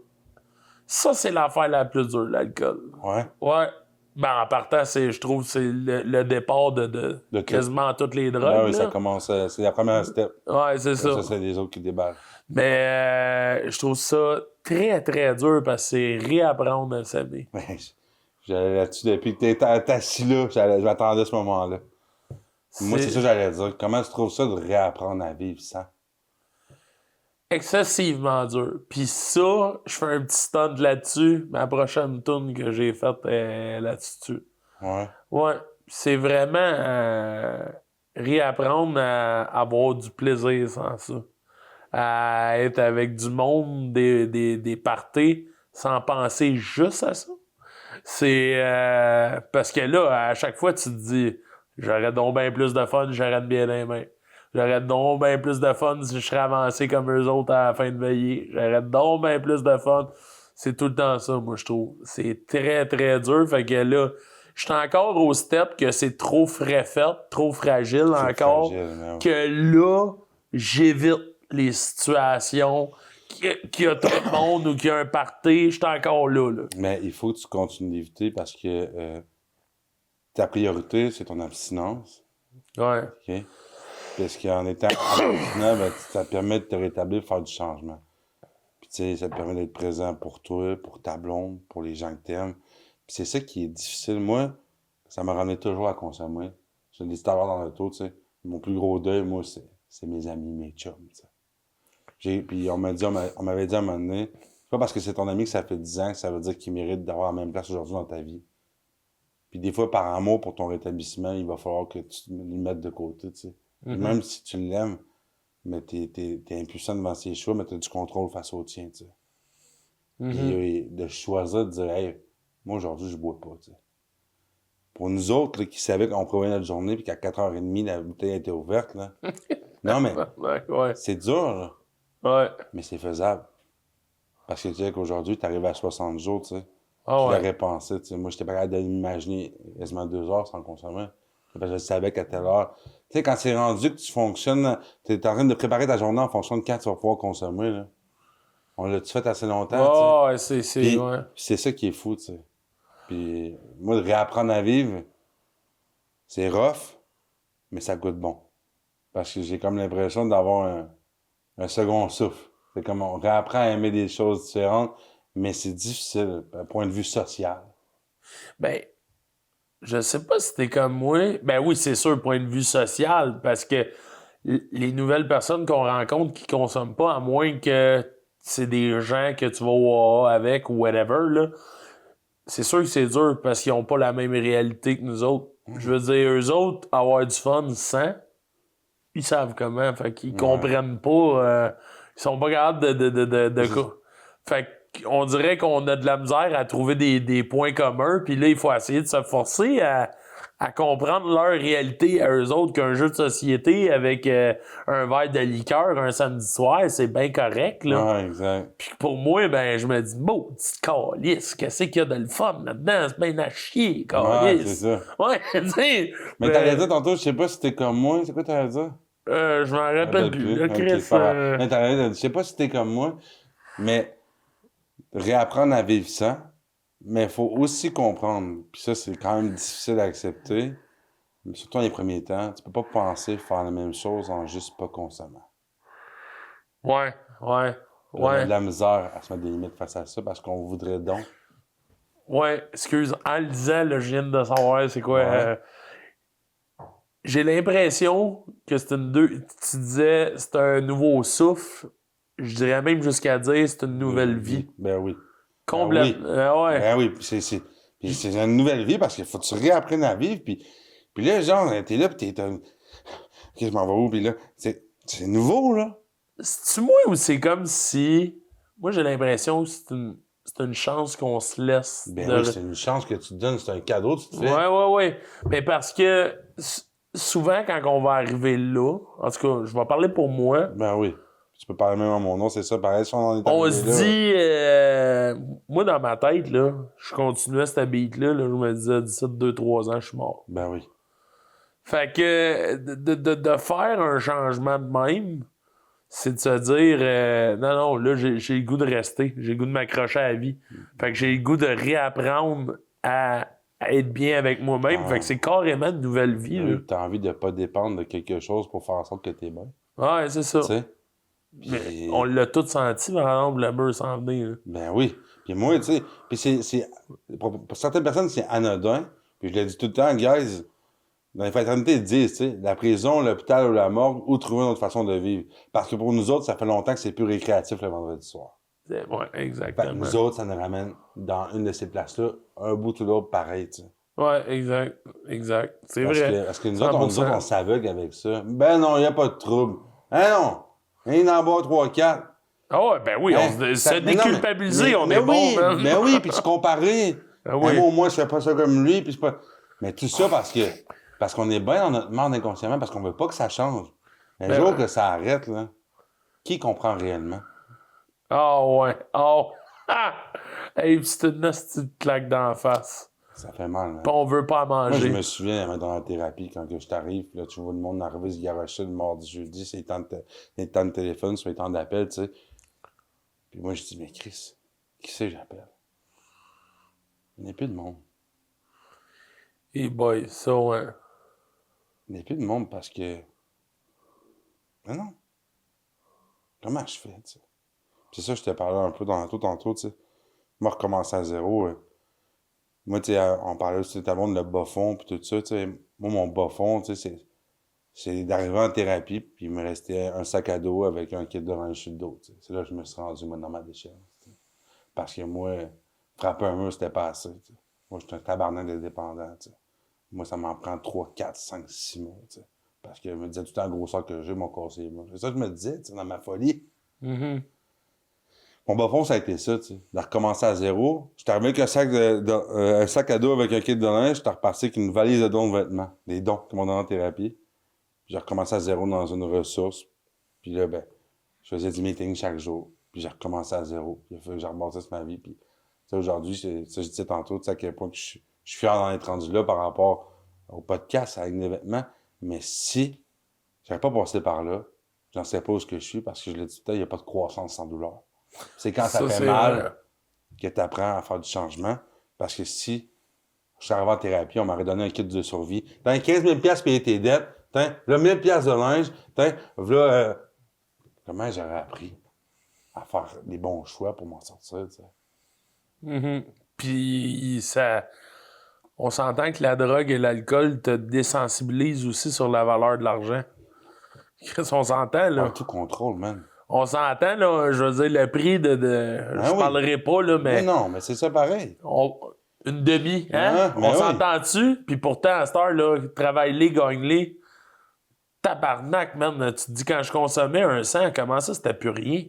Ça, c'est l'affaire la plus dure, l'alcool. Ouais. Ouais. Ben, en partant, je trouve c'est le départ de quasiment toutes les drogues. Ben oui, ça commence, c'est la première step. Ouais, c'est ça. Ça, c'est les autres qui débarquent. Mais je trouve ça très, très dur parce que c'est réapprendre à s'aimer. J'allais là-dessus depuis que t'es assis là, je m'attendais à ce moment-là. Moi, c'est ça que j'allais dire. Comment tu trouves ça de réapprendre à vivre sans? Excessivement dur. Puis ça, je fais un petit stunt là-dessus. Ma prochaine tune que j'ai faite est là-dessus. Ouais. Ouais. C'est vraiment réapprendre à avoir du plaisir sans ça. À être avec du monde, des parties, sans penser juste à ça. C'est parce que là, à chaque fois, tu te dis j'aurais donc bien plus de fun, j'aurais de bien les mains. J'aurais donc bien plus de fun si je serais avancé comme eux autres à la fin de veillée. J'aurais donc bien plus de fun. C'est tout le temps ça, moi, je trouve. C'est très, très dur. Fait que là, je suis encore au step que c'est trop frais fait, trop fragile encore, que là, j'évite les situations qu'il y a trop de monde ou qu'il y a un party. Je suis encore là. Mais il faut que tu continues d'éviter parce que ta priorité, c'est ton abstinence. Ouais. OK? Parce qu'en étant abstinent, ben, ça te permet de te rétablir, de faire du changement. Puis, tu sais, ça te permet d'être présent pour toi, pour ta blonde, pour les gens que t'aimes. Puis, c'est ça qui est difficile. Moi, ça me ramenait toujours à consommer. Je l'ai dit tout à l'heure dans l'auto, tu sais. Mon plus gros deuil, moi, c'est mes amis, mes chums, tu sais. Puis, on m'avait dit à un moment donné, c'est pas parce que c'est ton ami que ça fait 10 ans que ça veut dire qu'il mérite d'avoir la même place aujourd'hui dans ta vie. Puis, des fois, par amour pour ton rétablissement, il va falloir que tu le mettes de côté, tu sais. Mm-hmm. Même si tu l'aimes, mais t'es impuissant devant ses choix, mais t'as du contrôle face au tien, tu sais. Mm-hmm. Puis de choisir de dire, hey, moi aujourd'hui, je bois pas, tu sais. Pour nous autres, là, qui savaient qu'on prévoyait notre journée, puis qu'à 4h30, la bouteille était ouverte, là. Non, mais Ouais. c'est dur, là. Ouais. Mais c'est faisable. Parce que tu sais qu'aujourd'hui, t'arrives à 60 jours, tu sais. Ah Je ouais. l'aurais pensé, tu sais. Moi, j'étais pas capable de m'imaginer quasiment 2 heures sans consommer. Parce que je savais qu'à telle heure. Tu sais, quand c'est rendu que tu fonctionnes, t'es en train de préparer ta journée en fonction de quand tu vas pouvoir consommer, là. On l'a-tu fait assez longtemps, Ouais, tu sais. c'est Puis, ouais. c'est ça qui est fou, tu sais. Puis, moi, de réapprendre à vivre, c'est rough, mais ça goûte bon. Parce que j'ai comme l'impression d'avoir un second souffle. C'est comme on réapprend à aimer des choses différentes, mais c'est difficile, d'un point de vue social. Ben, je sais pas si t'es comme moi. Ben oui, c'est sûr, point de vue social, parce que les nouvelles personnes qu'on rencontre qui consomment pas, à moins que c'est des gens que tu vas voir avec ou whatever, là, c'est sûr que c'est dur parce qu'ils ont pas la même réalité que nous autres. Je veux dire, eux autres, avoir du fun sans, ils savent comment. Fait qu'ils comprennent pas. Ils sont pas capables de Fait qu'on dirait qu'on a de la misère à trouver des points communs, puis là, il faut essayer de se forcer à comprendre leur réalité à eux autres qu'un jeu de société avec un verre de liqueur un samedi soir, c'est bien correct, là. Ouais, exact. Puis pour moi, ben, je me dis, bon, petite calice, qu'est-ce qu'il y a de le fun là-dedans? C'est bien à chier, Ouais, calice. c'est ça. Ouais, tu sais. Mais t'allais dire tantôt, je sais pas si t'es comme moi. C'est quoi t'allais dire? Je m'en rappelle plus. Là, Ok, Chris, c'est pas grave. Mais t'allais dire, je sais pas si t'es comme moi, mais réapprendre à vivre sans, mais il faut aussi comprendre, puis ça, c'est quand même difficile à accepter, mais surtout dans les premiers temps, tu peux pas penser faire la même chose en juste pas consommant. Ouais. On a de la misère à se mettre des limites face à ça parce qu'on voudrait donc. Ouais, excuse, en le disant, là, je viens de savoir c'est quoi. Ouais. J'ai l'impression que c'est tu disais, c'est un nouveau souffle. Je dirais même jusqu'à dire, c'est une nouvelle vie. Ben oui. Complètement. Ouais. Ben oui, puis c'est une nouvelle vie parce qu'il faut que tu réapprennes à vivre, puis là, genre, t'es là, puis t'es un... Ok, je m'en vais où, puis là, c'est nouveau, là. C'est-tu moi ou c'est comme si... Moi, j'ai l'impression que c'est une chance qu'on se laisse. Ben oui, c'est une chance que tu te donnes, c'est un cadeau que tu te fais. Ouais. Mais parce que souvent, quand on va arriver là, en tout cas, je vais parler pour moi, Ben oui. Tu peux parler même à mon nom, c'est ça. Pareil, si on en est arrivé on se dit... moi, dans ma tête, là, je continuais cette beat-là, là, je me disais, d'ici 2-3 ans, je suis mort. Ben oui. Fait que de faire un changement de même, c'est de se dire non, là, j'ai le goût de rester. J'ai le goût de m'accrocher à la vie. Fait que j'ai le goût de réapprendre à être bien avec moi-même. Fait que c'est carrément une nouvelle vie. Ben là. oui, t'as envie de pas dépendre de quelque chose pour faire en sorte que t'es bien. Ouais, c'est ça. Tu sais? Mais Puis- on l'a tous senti, par exemple, le mur s'en venir. Là. Ben oui. Puis moi, tu sais, puis c'est pour certaines personnes, c'est anodin. Puis je le dis tout le temps, guys, dans les fraternités, ils disent, tu sais, la prison, l'hôpital ou la morgue, ou trouver une autre façon de vivre. Parce que pour nous autres, ça fait longtemps que c'est plus récréatif le vendredi soir. Ouais, Fait que exactement. nous autres, ça nous ramène dans une de ces places-là, un bout ou l'autre, pareil, tu sais. Ouais, exact. C'est vrai. Parce que nous autres, 100%. on s'aveugle avec ça. Ben non, il n'y a pas de trouble. Hein non! Il en boit 3-4. Ah ouais, ben oui, Hein? se déculpabiliser, on est oui, bon, man. mais oui, puis tu comparer. Ah oui. Moi, au moins, je fais pas ça comme lui, puis c'est pas... Mais tout ça parce qu'on est bien dans notre monde inconsciemment, parce qu'on veut pas que ça change. Le Ben, jour que ça arrête, là, qui comprend réellement? Ah ouais. Oh. Ah! Hey, pis c'est une hostie de claque d'en face. Ça fait mal, hein? Pis on veut pas Moi, je manger. me souviens, dans la thérapie, quand que je t'arrive, là, tu vois le monde arriver se garocher le mardi, jeudi, c'est les temps de téléphone, c'est les temps d'appel, tu sais. Puis moi, je dis, mais Chris, qui c'est que j'appelle? Il n'y a plus de monde. Hey boy, ça, ouais. Il n'y a plus de monde parce que... Mais non. Comment je fais, tu sais? C'est ça, je te parlais un peu tantôt, tu sais. Moi, recommencer à zéro. Moi, tu sais, on parlait aussi tout à l'heure de le bas fond, puis tout ça, tu sais. Moi, mon bas fond, tu sais, c'est d'arriver en thérapie, puis il me restait un sac à dos avec un kit de linge sur le dos, tu sais. C'est là que je me suis rendu, moi, dans ma déchéance, tu sais. Parce que moi, frapper un mur, c'était pas assez, tu sais. Moi, je suis un tabarnak de dépendant, tu sais. Moi, ça m'en prend 3, 4, 5, 6 mois, tu sais. Parce que je me disais tout le temps, grosseur que j'ai, mon corps, c'est moi. C'est ça que je me disais, tu sais, dans ma folie. Mm-hmm. Mon bas fond, ça a été ça, tu sais. De recommencer à zéro. J'étais arrivé avec un sac à dos avec un kit de linge. J'étais reparti avec une valise de dons de vêtements. Des dons qu'ils m'ont donné en thérapie. J'ai recommencé à zéro dans une ressource. Puis là, ben, je faisais du meeting chaque jour. Puis j'ai recommencé à zéro. Puis il a fallu que je rebâtisse ma vie. Puis, tu sais, aujourd'hui, ça, je disais tantôt, tu sais, à quel point que je suis fier d'en être rendu là par rapport au podcast avec des vêtements. Mais si j'avais pas passé par là, j'en sais pas où je suis parce que je l'ai dit tout à l'heure, il n'y a pas de croissance sans douleur. C'est quand ça fait c'est mal vrai. que tu apprends à faire du changement. Parce que si je suis arrivé en thérapie, on m'aurait donné un kit de survie. T'as 15 000 $ payer tes dettes. T'as là, 1 000 $ de linge. T'as là, comment j'aurais appris à faire les bons choix pour m'en sortir, tu sais. Mm-hmm. Puis ça... On s'entend que la drogue et l'alcool te désensibilisent aussi sur la valeur de l'argent. On s'entend, là. Ouais, tout contrôle, man. On s'entend, là, je veux dire, le prix de... Je oui. parlerai pas, là, Mais mais... non, mais c'est ça pareil. Une demi, hein? Hein? Mais On oui. s'entend-tu? Puis pourtant, à cette heure, là, travaille-les, gagne-les. Tabarnak, man. Tu te dis, quand je consommais un 100, comment ça, c'était plus rien?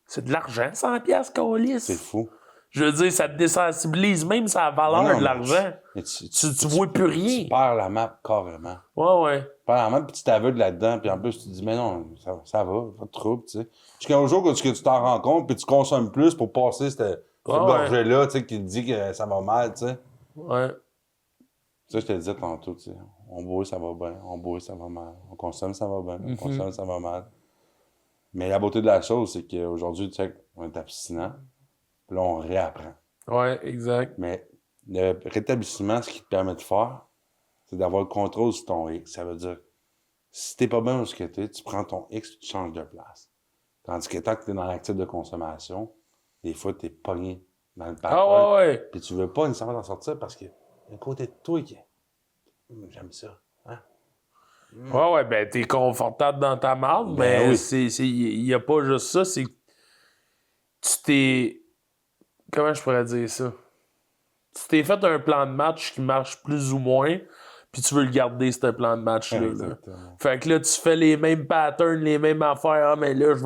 C'est de l'argent, 100 piastres, câlisse. C'est fou. Je veux dire, ça te désensibilise même sur la valeur Non, de l'argent. mais Tu vois plus rien. Tu perds la map carrément. Ouais. Tu perds la map, puis tu t'aveugle là-dedans, puis en plus, tu te dis, mais non, ça va, pas de trouble, tu sais. Jusqu'au jour que tu t'en rends compte, puis tu consommes plus pour passer cette gorgée-là, tu sais, qui te dit que ça va mal, tu sais. Ouais. Ça, je te le disais tantôt, tu sais. On boit, ça va bien. On boit, ça va mal. On consomme, ça va bien. On consomme, ça va mal. Mais la beauté de la chose, c'est qu'aujourd'hui, tu sais, on est abstinent. Puis là, on réapprend. Ouais, exact. Mais le rétablissement, ce qui te permet de faire, c'est d'avoir le contrôle sur ton X. Ça veut dire, si t'es pas bien où tu es, tu prends ton X, tu changes de place. Tandis que tant que t'es dans l'actif de consommation, des fois, t'es pogné dans le pattern. Ah ouais. Puis tu veux pas nécessairement t'en sortir parce que y a un côté de toi qui j'aime ça. Hein? Ouais, ben t'es confortable dans ta marde, Ben mais oui. il y a pas juste ça, c'est que tu t'es... Comment je pourrais dire ça? Tu t'es fait un plan de match qui marche plus ou moins, puis tu veux le garder, ce plan de match-là. Là. Exactement. Fait que là, tu fais les mêmes patterns, les mêmes affaires. Ah, mais là, je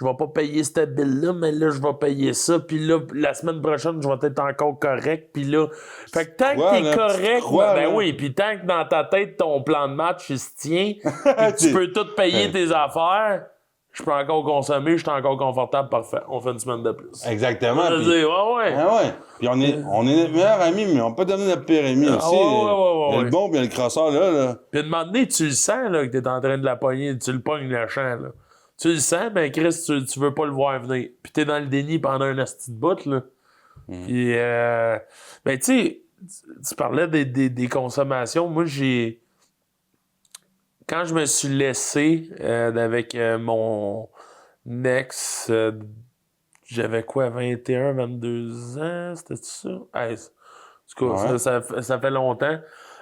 vais pas payer cette bill-là, mais là, je vais payer ça. Puis là, la semaine prochaine, je vais être encore correct. Puis là... Fait que tant que t'es correct... Ben oui, puis tant que dans ta tête, ton plan de match, il se tient, puis que tu peux tout payer tes affaires... Je peux encore consommer, je suis encore confortable, parfait. On fait une semaine de plus. Exactement. On va dire, ouais. Ah ouais. Puis on est notre meilleur ami, mais on peut pas devenir notre pire ami aussi. Il y a le bon puis il y a le crosseur là. Puis à un moment donné, tu le sens là, que t'es en train de la pogner, tu le pognes le champ. Là. Tu le sens, ben Chris, tu veux pas le voir venir. Puis t'es dans le déni pendant un asti de bout, là. Puis, ben tu sais, tu parlais des consommations. Moi, quand je me suis laissé avec mon ex, j'avais quoi, 21, 22 ans, c'était ça? En tout cas, Ouais. ça fait longtemps.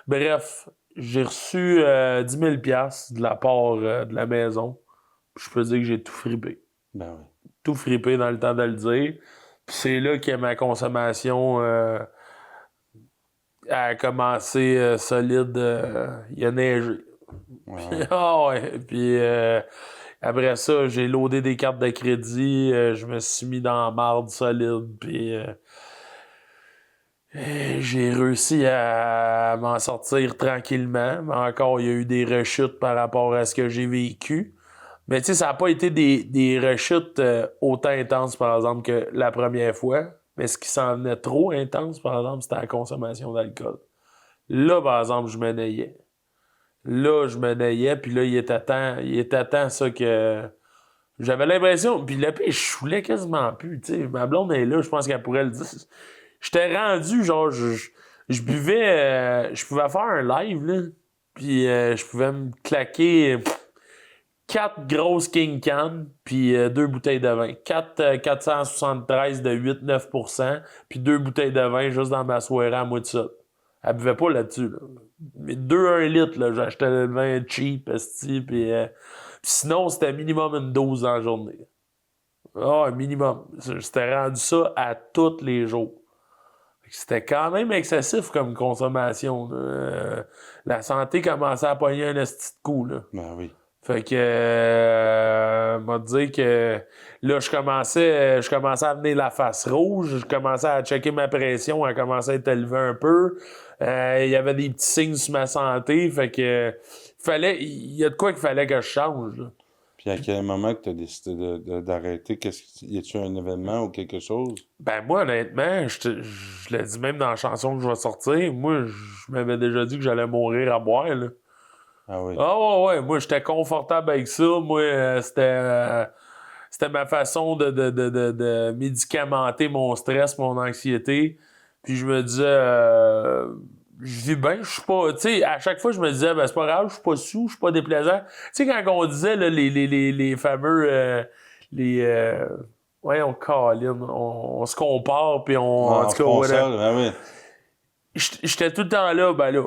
Bref, j'ai reçu 10 000 $ de la part de la maison. Je peux dire que j'ai tout frippé. Ben oui. Tout frippé dans le temps de le dire. Puis c'est là que ma consommation a commencé solide. Il a neigé. Ouais. Ah ouais. Puis Après ça, j'ai loadé des cartes de crédit, je me suis mis dans la marde solide, puis j'ai réussi à m'en sortir tranquillement. Mais encore, il y a eu des rechutes par rapport à ce que j'ai vécu. Mais tu sais, ça n'a pas été des rechutes autant intenses, par exemple, que la première fois. Mais ce qui s'en venait trop intense, par exemple, c'était la consommation d'alcool. Là, par exemple, je me nayais. Là, je me nayais, puis là, il était temps ça que... J'avais l'impression... Puis le pire, je choulais quasiment plus, tu sais. Ma blonde est là, je pense qu'elle pourrait le dire. J'étais rendu, genre, je buvais... je pouvais faire un live, là, puis je pouvais me claquer... 4 grosses King Can, puis 2 bouteilles de vin. 473 de 8-9%, puis 2 bouteilles de vin juste dans ma soirée à moi de ça. Elle buvait pas là-dessus, là. Mais 2-1 litre, là, j'achetais le vin cheap, esti, puis sinon, c'était minimum une dose dans la journée. Ah, un minimum. C'était rendu ça à tous les jours. C'était quand même excessif comme consommation. La santé commençait à pogner un esti de coup, là. Ben oui. Fait que, m'a dit que là, je commençais à venir la face rouge, je commençais à checker ma pression, elle commençait à être élevée un peu. Il y avait des petits signes sur ma santé, fait que, il y a de quoi qu'il fallait que je change, là. Puis à quel moment que tu as décidé d'arrêter? Y a-tu un événement ou quelque chose? Ben, moi, honnêtement, je l'ai dit même dans la chanson que je vais sortir, moi, je m'avais déjà dit que j'allais mourir à boire, là. Ah oui. Ah ouais, moi j'étais confortable avec ça. Moi, c'était ma façon de médicamenter mon stress, mon anxiété. Puis je me disais, je vis bien, je suis pas. Tu sais, à chaque fois, je me disais, ben c'est pas grave, je suis pas sous, je suis pas déplaisant. Tu sais, quand on disait là, les fameux. Ouais, on câline, on se compare, puis en tout cas, whatever. Ben oui. J'étais tout le temps là, ben là.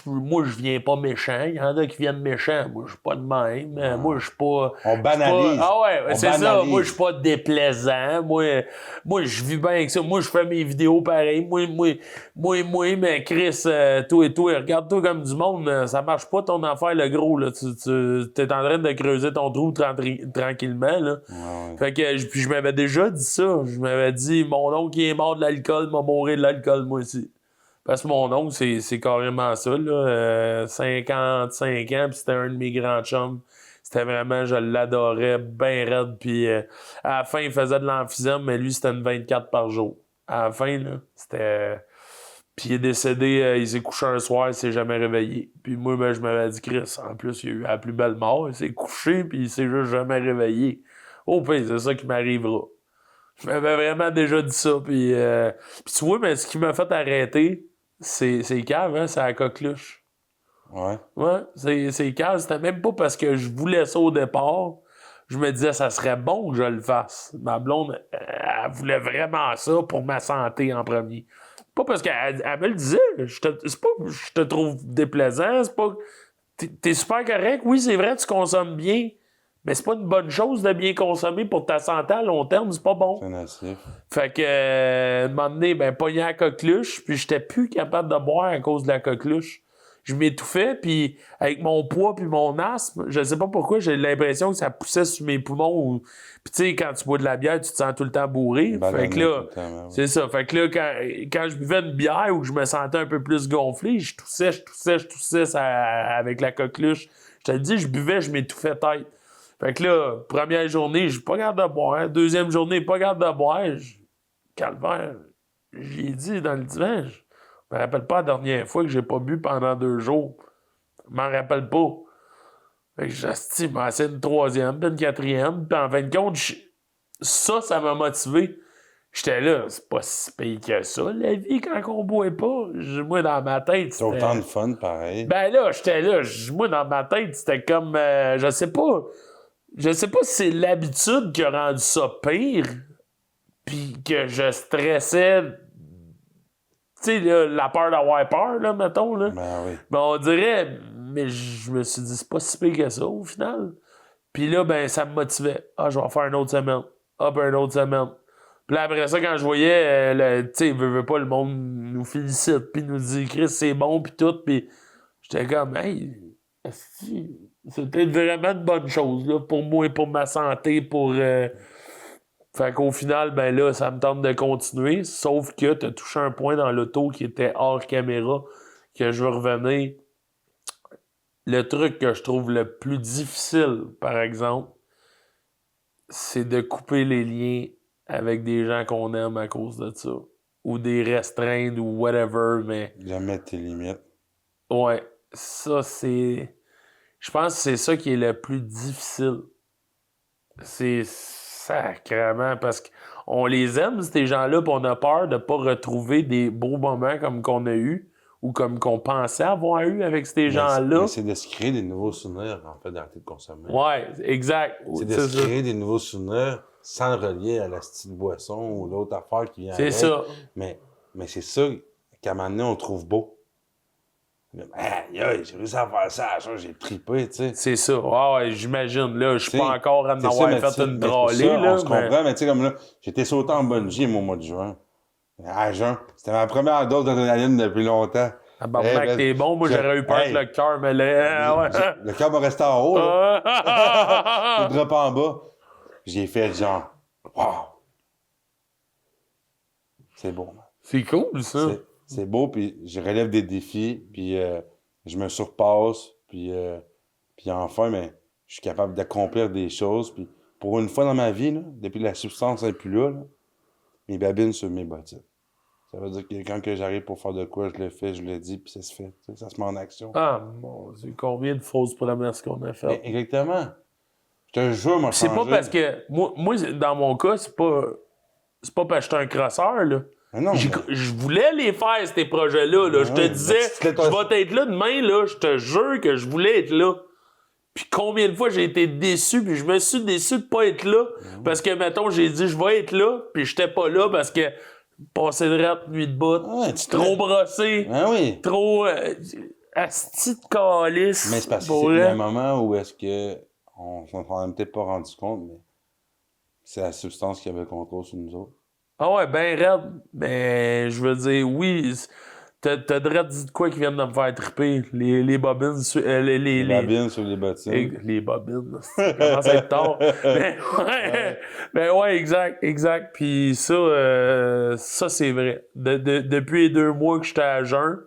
Moi, je viens pas méchant. Il y en a qui viennent méchants. Moi, je suis pas de même. Moi, je suis pas... On banalise. Ah ouais, c'est banalise. ça. Moi, je suis pas déplaisant. Moi, je vis bien avec ça. Moi, je fais mes vidéos pareil. Moi, mais Chris, toi et toi, regarde-toi comme du monde. Ça marche pas ton affaire, le gros. Là. Tu es en train de creuser ton trou tranquillement. Là. Ouais. Fait que puis je m'avais déjà dit ça. Je m'avais dit, mon oncle qui est mort de l'alcool m'a mouru de l'alcool, moi aussi. Parce que mon oncle, c'est carrément ça, là. 55 ans, puis c'était un de mes grands chums. C'était vraiment, je l'adorais bien raide. Puis à la fin, il faisait de l'emphysème, mais lui, c'était une 24 par jour. À la fin, là, c'était... Puis il est décédé, il s'est couché un soir, il s'est jamais réveillé. Puis moi, ben, je m'avais dit, Chris, en plus, il a eu la plus belle mort. Il s'est couché, puis il s'est juste jamais réveillé. Oh, puis c'est ça qui m'arrivera. Je m'avais vraiment déjà dit ça. Puis tu vois, mais ce qui m'a fait arrêter... C'est cave, hein? C'est la coqueluche. Ouais. Ouais, c'est cave. C'était même pas parce que je voulais ça au départ. Je me disais, ça serait bon que je le fasse. Ma blonde, elle voulait vraiment ça pour ma santé en premier. Pas parce qu'elle me le disait. C'est pas que je te trouve déplaisant. C'est pas... T'es super correct. Oui, c'est vrai, tu consommes bien. Mais c'est pas une bonne chose de bien consommer pour ta santé à long terme, c'est pas bon. C'est nocif. Fait que, un moment donné, ben, pogné la coqueluche, puis j'étais plus capable de boire à cause de la coqueluche. Je m'étouffais, puis avec mon poids puis mon asthme, je sais pas pourquoi, j'ai l'impression que ça poussait sur mes poumons. Puis tu sais, quand tu bois de la bière, tu te sens tout le temps bourré. Fait que là, c'est ça. Fait que là, quand je buvais une bière ou que je me sentais un peu plus gonflé, je toussais ça, avec la coqueluche. Je te le dis, je buvais, je m'étouffais tête. Fait que là, première journée, je suis pas capable de boire. Deuxième journée, pas capable de boire. Calvaire, j'ai dit dans le divan, je me rappelle pas la dernière fois que j'ai pas bu pendant 2 jours. Je m'en rappelle pas. Fait que j'estime, c'est une troisième, puis une quatrième. Puis en fin de compte, ça m'a motivé. J'étais là, c'est pas si pire que ça, la vie, quand on boit pas. Moi, dans ma tête, c'était... autant de fun, pareil. Ben là, j'étais là. Moi, dans ma tête, c'était comme... Je sais pas si c'est l'habitude qui a rendu ça pire, puis que je stressais... Tu sais, la peur d'avoir peur, là, mettons, là. Ben oui. Ben, on dirait... Mais je me suis dit, c'est pas si pire que ça, au final. Puis là, ben, ça me motivait. Ah, je vais faire une autre semaine. Hop, une autre semaine. Puis là, après ça, quand je voyais, tu sais, veut pas, le monde nous félicite, puis nous dit, Chris, c'est bon, puis tout, puis j'étais comme, hey, asti, c'est peut-être vraiment une bonne chose, là, pour moi et pour ma santé, pour... Fait qu'au final, ben là, ça me tente de continuer, sauf que t'as touché un point dans l'auto qui était hors caméra, que je veux revenir. Le truc que je trouve le plus difficile, par exemple, c'est de couper les liens avec des gens qu'on aime à cause de ça. Ou des restreintes ou whatever, mais Jamais tes limites. ouais, ça c'est... Je pense que c'est ça qui est le plus difficile. C'est sacrément parce qu'on les aime, ces gens-là, puis on a peur de pas retrouver des beaux moments comme qu'on a eu ou comme qu'on pensait avoir eu avec ces gens-là. Mais c'est de se créer des nouveaux souvenirs, en fait, d'arrêter de consommer. Ouais, exact. C'est de se créer des nouveaux souvenirs sans le relier à la style boisson ou l'autre affaire qui vient C'est avec. ça. Mais c'est ça qu'à un moment donné, on trouve beau. Aïe, j'ai réussi à faire ça, j'ai trippé, tu sais. C'est ça. Ah ouais, j'imagine. Là, je suis pas encore à en C'est avoir ça, fait une mais pour drôlée. ça, Là, on se comprend, mais tu sais, comme là, j'étais sauté en bungee, moi, au mois de juin. À juin. C'était ma première dose d'adrénaline depuis longtemps. Ah ben, mec, t'es bon. Moi, j'aurais eu peur que le cœur me lève. Le cœur va rester en haut, là. Il drop en bas. J'ai fait genre, wow! C'est beau, man. C'est cool, ça. C'est beau, puis je relève des défis, puis je me surpasse, puis enfin, mais je suis capable d'accomplir des choses, puis pour une fois dans ma vie, là, depuis que la substance n'est plus là, mes babines sur mes bottines. Ça veut dire que quand que j'arrive pour faire de quoi, je le fais, je le dis, puis ça se fait. Ça se met en action. Ah, mon Dieu, combien de fausses promesses qu'on a faites. Exactement. Je te jure, moi, C'est pas parce que... Moi, dans mon cas, c'est pas parce que j'étais un crosseur, là. Non, Je voulais les faire, ces projets-là. Là. Je te disais, je vais être là demain, là. Je te jure que je voulais être là. Puis combien de fois j'ai été déçu, puis je me suis déçu de pas être là. Parce que, mettons, j'ai dit, je vais être là, puis j'étais pas là parce que passé de rate, nuit de bout, trop brossé, trop asti de calice. Mais c'est parce qu'il y a un moment où est-ce que on s'en est peut-être pas rendu compte, mais c'est la substance qui avait le contrôle sur nous autres. Ah ouais, ben raide. Mais je veux dire, oui, t'as direct dit de quoi qui viennent de me faire triper. Les bobines sur... les babines sur les bottines. Les bobines, ça commence à être tard. Mais ouais, exact. Puis ça c'est vrai. Depuis les 2 mois que j'étais à jeun,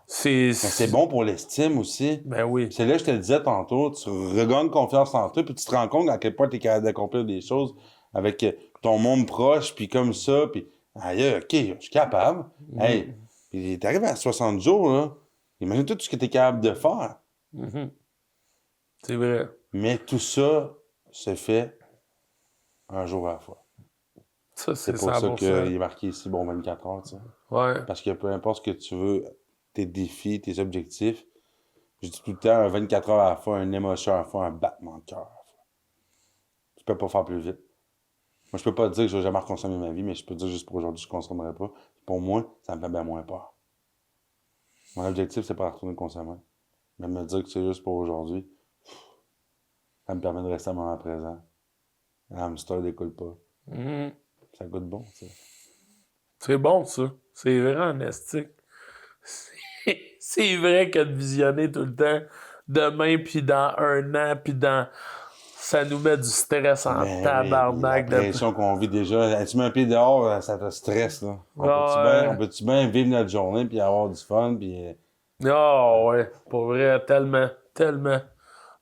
c'est bon pour l'estime aussi. Ben oui. C'est là que je te le disais tantôt, tu regagnes confiance en toi, puis tu te rends compte à quel point tu es capable d'accomplir des choses avec ton monde proche, puis comme ça, puis aïe, OK, je suis capable. Hey, puis t'arrives à 60 jours, là, imagine tout ce que tu es capable de faire. C'est vrai. Mais tout ça se fait un jour à la fois. Ça, c'est pour 100%. ça qu'il est marqué ici, bon, 24 heures, tu sais. Ouais. Parce que peu importe ce que tu veux, tes défis, tes objectifs, je dis tout le temps, un 24 heures à la fois, une émotion à la fois, un battement de cœur à la fois. Tu peux pas faire plus vite. Moi, je peux pas te dire que je vais jamais reconsommer ma vie, mais je peux te dire juste pour aujourd'hui, je ne consommerai pas. Pour moi, ça me fait bien moins peur. Mon objectif, c'est pas de retourner consommer. Mais me dire que c'est juste pour aujourd'hui, ça me permet de rester à un moment présent. L'hamster découle pas. Ça goûte bon, ça. C'est bon, ça. C'est vrai, en estique. C'est vrai que de visionner tout le temps, demain, puis dans 1 an, puis dans... Ça nous met du stress en tabarnak. La pression qu'on vit déjà. Tu mets un pied dehors, ça te stresse, là. On peut-tu bien vivre notre journée, puis avoir du fun, puis... Oh, ouais. Pour vrai, tellement.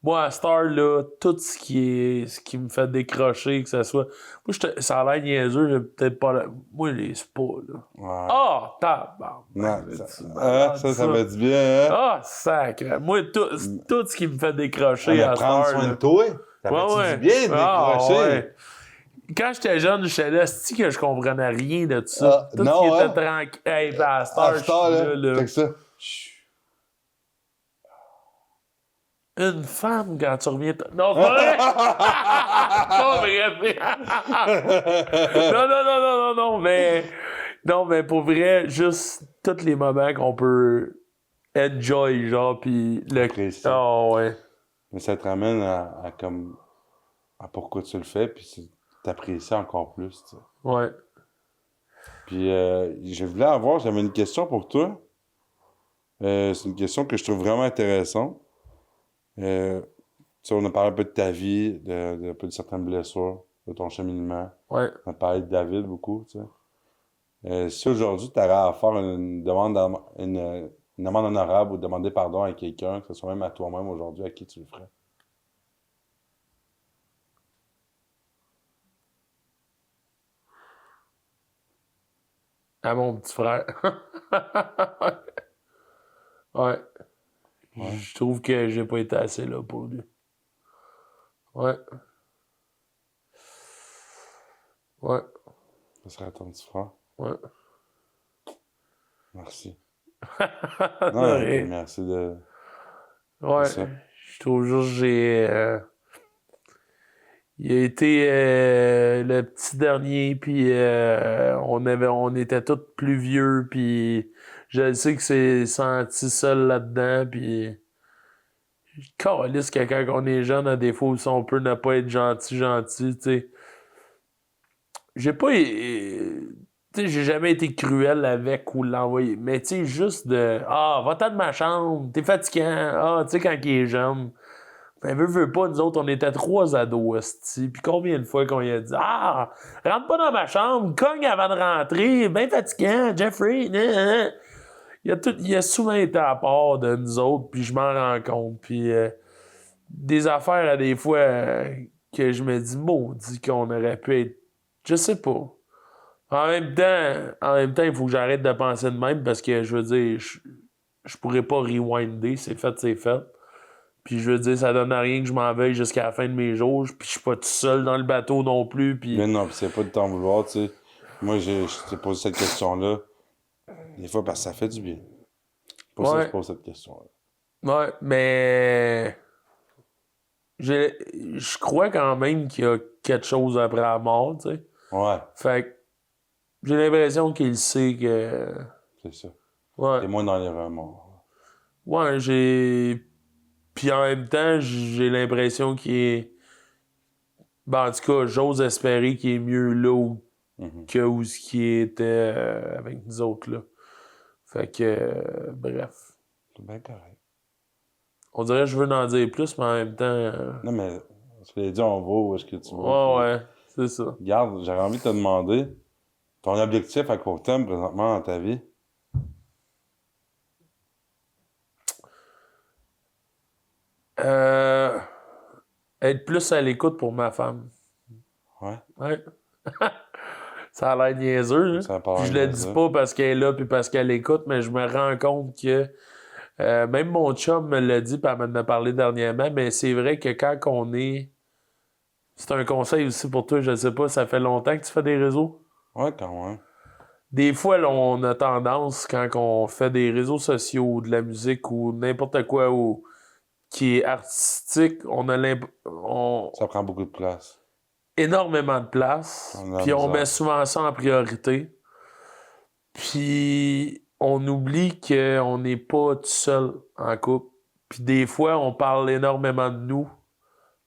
Moi, à Star, là, tout ce qui me fait décrocher, que ce soit... Moi, ça a l'air niaiseux, j'ai peut-être pas... Moi, les spas, là. Ouais. Ah, tabarnak. Ça va du bien, hein? Ah, sacré. Moi, tout ce qui me fait décrocher à prendre Star, soin de toi. Ça fait du bien de décrocher. Ouais. Quand j'étais jeune, j'étais là, c'est que je comprenais rien de tout ça. Tout non, ce qui était tranquille. Hey, à Star, là. Check ça. Une femme, quand tu reviens... Non, c'est pas vrai! Pas vrai! Non, mais pour vrai, juste tous les moments qu'on peut enjoy, genre, pis le... Oh, ouais. Mais ça te ramène à pourquoi tu le fais, puis t'apprécies encore plus, tu sais. Ouais. Puis j'avais une question pour toi. C'est une question que je trouve vraiment intéressante. Tu sais, on a parlé un peu de ta vie, un peu de certaines blessures, de ton cheminement. Ouais. On a parlé de David beaucoup, tu sais. Si aujourd'hui, tu avais à faire une demande honorable ou demander pardon à quelqu'un, que ce soit même à toi-même aujourd'hui, à qui tu le ferais? À mon petit frère. Ouais. Ouais. Je trouve que j'ai pas été assez là pour lui. Ouais. Ouais. Ce serait à ton petit frère. Ouais. Merci. De Non, puis rien. merci de Ouais. ça. Je trouve juste que il a été le petit dernier, puis on était tous plus vieux, puis je sais que c'est senti seul là-dedans, puis calisse que quand on est jeune, à des fois aussi, on peut ne pas être gentil, tu sais. J'ai pas... Tu sais, j'ai jamais été cruel avec ou l'envoyer, mais tu sais, juste de « Ah, va-t'en de ma chambre, t'es fatiguant. Ah, tu sais, quand il est jeune. » Ben, veux pas, nous autres, on était 3 ados, esti. Puis combien de fois qu'on lui a dit « Ah, rentre pas dans ma chambre, cogne avant de rentrer, ben fatiguant, Jeffrey. » Il a souvent été à part de nous autres, puis je m'en rends compte. Puis des affaires, à des fois, que je me dis « Maudit qu'on aurait pu être... » Je sais pas. En même temps, il faut que j'arrête de penser de même parce que, je veux dire, je pourrais pas rewinder. C'est fait, c'est fait. Puis je veux dire, ça donne à rien que je m'en veuille jusqu'à la fin de mes jours. Puis je suis pas tout seul dans le bateau non plus. Puis Mais non, puis c'est pas de t'en vouloir, tu sais. Moi, je t'ai posé cette question-là, des fois, parce que ça fait du bien. C'est pour ça que je ouais, pose cette question-là. ouais, mais je crois quand même qu'il y a quelque chose après la mort, tu sais. Ouais, Fait que j'ai l'impression qu'il sait que... c'est ça. Ouais, T'es moins dans les remords. ouais, Puis en même temps, j'ai l'impression qu'il est... Ben, en tout cas, j'ose espérer qu'il est mieux là Mhm. que où ce qui était avec nous autres, là. Fait que, bref. C'est bien correct. On dirait que je veux en dire plus, mais en même temps... Non, mais je l'ai dit, on va où est-ce que tu vas. ouais, Puis, ouais, c'est ça. regarde, j'aurais envie de te demander ton objectif à court terme présentement dans ta vie. Euh, Être plus à l'écoute pour ma femme. Ouais, Ouais. Ça a l'air niaiseux, hein? ça parle Puis je le dis ça. pas parce qu'elle est là puis parce qu'elle écoute, mais je me rends compte que même mon chum me l'a dit, puis elle m'en a parlé dernièrement, mais c'est vrai que quand on est... C'est un conseil aussi pour toi, je sais pas, ça fait longtemps que tu fais des réseaux? Ouais, quand même. Des fois, là, on a tendance, quand on fait des réseaux sociaux, ou de la musique, ou n'importe quoi qui est artistique, on Ça prend beaucoup de place. énormément de place, On a puis on misère. met souvent ça en priorité. Puis on oublie qu'on n'est pas tout seul en couple. Puis des fois, on parle énormément de nous,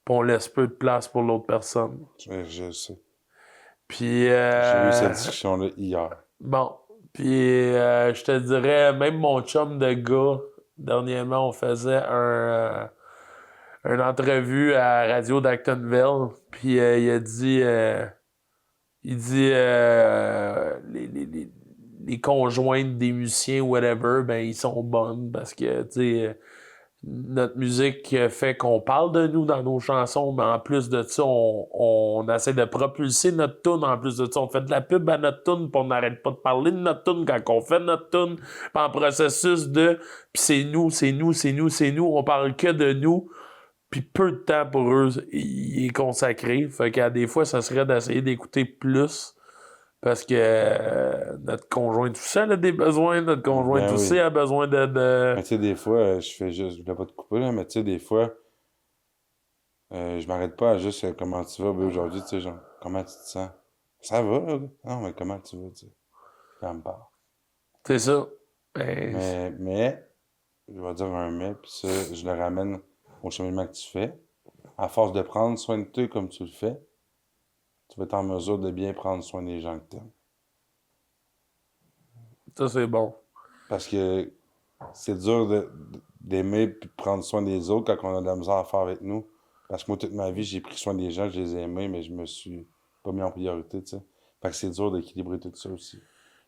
puis on laisse peu de place pour l'autre personne. Je sais. Puis, J'ai eu cette discussion-là hier. bon, puis je te dirais, même mon chum de gars, dernièrement, on faisait une entrevue à Radio d'Actonville, puis il dit les conjointes des musiciens, whatever, ben ils sont bonnes parce que, tu sais, notre musique fait qu'on parle de nous dans nos chansons, mais en plus de ça, on essaie de propulser notre tune. En plus de ça, on fait de la pub à notre tune, puis on n'arrête pas de parler de notre tune quand on fait notre tune. Puis en processus de, puis c'est nous, on parle que de nous. Puis peu de temps pour eux, il est consacré. Fait qu'à des fois, ça serait d'essayer d'écouter plus. Parce que notre conjointe aussi elle a des besoins, notre conjointe Ben aussi oui. a besoin de... Mais tu sais, des fois, je voulais pas te couper, là, mais tu sais, des fois, je m'arrête pas à juste comment tu vas, ben, aujourd'hui, tu sais, genre, comment tu te sens? Ça va, là? Non, mais comment tu vas, tu sais? Quand me parle. C'est ça. Ben, Mais, je vais dire un mais, puis ça, je le ramène au cheminement que tu fais. À force de prendre soin de toi comme tu le fais, tu vas être en mesure de bien prendre soin des gens que t'aimes. ça, c'est bon. Parce que c'est dur d'aimer puis de prendre soin des autres quand on a de la misère à faire avec nous. Parce que moi, toute ma vie, j'ai pris soin des gens, je les ai aimés, mais je me suis pas mis en priorité, tu sais. Fait que c'est dur d'équilibrer tout ça aussi.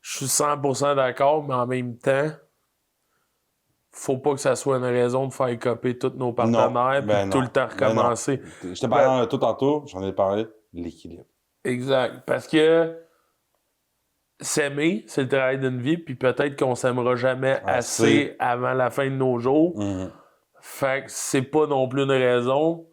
Je suis 100% d'accord, mais en même temps, faut pas que ça soit une raison de faire copier tous nos partenaires puis tout le temps recommencer. Je t'ai parlé tout tantôt, j'en ai parlé, l'équilibre. Exact. Parce que s'aimer, c'est le travail d'une vie, puis peut-être qu'on s'aimera jamais assez avant la fin de nos jours. Mm-hmm. Fait que c'est pas non plus une raison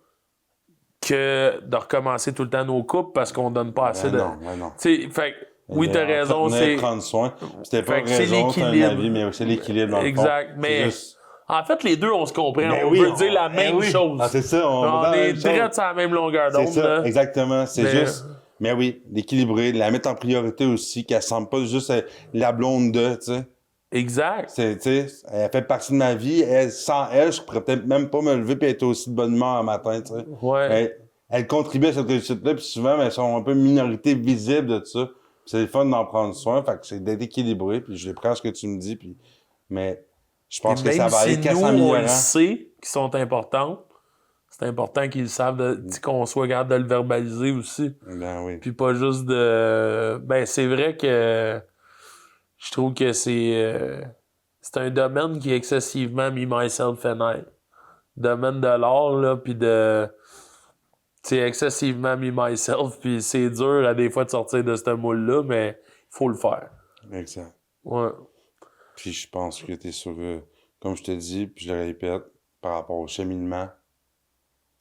que de recommencer tout le temps nos couples parce qu'on donne pas assez de... Non. T'sais, fait que, oui, t'as raison, c'est... prendre soin. C'était pas une c'est raison, c'est un l'équilibre. avis, mais c'est l'équilibre dans le fond. Exact, mais... Juste... En fait, les deux, on se comprend. Mais on oui, veut dire la même chose. Ah, c'est ça. On est direct sur la même longueur d'onde. C'est ça, là. exactement. C'est Mais... juste... Mais oui, l'équilibrer, la mettre en priorité aussi, qu'elle semble pas juste la blonde de, tu sais. Exact. Tu sais, elle fait partie de ma vie. Sans elle, je pourrais peut-être même pas me lever et être aussi de bonne humeur un matin, tu sais. Ouais. Elle contribue à cette réussite-là, puis souvent, elles sont un peu minorité visible de ça. Puis c'est le fun d'en prendre soin, fait que c'est d'être équilibré, puis je prends ce que tu me dis, puis... Mais je pense que ça va aller qu'à s'améliorer. Même si nous, on le sait, qui sont importantes, c'est important qu'ils savent, qu'on soit capable de le verbaliser aussi. Ben oui. Puis pas juste de... Ben, c'est vrai que je trouve que c'est un domaine qui est excessivement me, myself and I. Domaine de l'art, là, puis de... C'est excessivement me, myself, puis c'est dur à des fois de sortir de ce moule-là, mais il faut le faire. Exact. Ouais. Puis je pense que t'es sur... comme je te dis, puis je le répète, par rapport au cheminement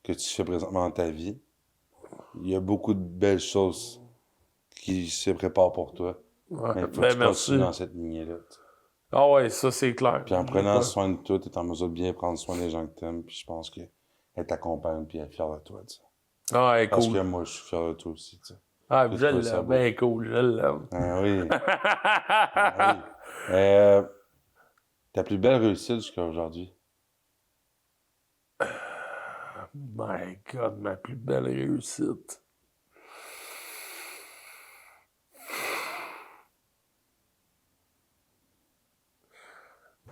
que tu fais présentement dans ta vie, il y a beaucoup de belles choses qui se préparent pour toi. Ouais. Mais il faut que tu continues dans cette lignée-là. Ah ouais, ça c'est clair. Puis en prenant soin de toi, tu es en mesure de bien prendre soin des gens que tu aimes. Puis je pense qu'elle t'accompagne puis elle est fière de toi. Tu sais. Ah ouais, Parce cool. que moi, je suis fier de toi aussi. Tu sais. Ah, je l'aime. Ben cool, je l'aime. Ah oui. Ah oui. Ta plus belle réussite jusqu'à aujourd'hui? My God, ma plus belle réussite.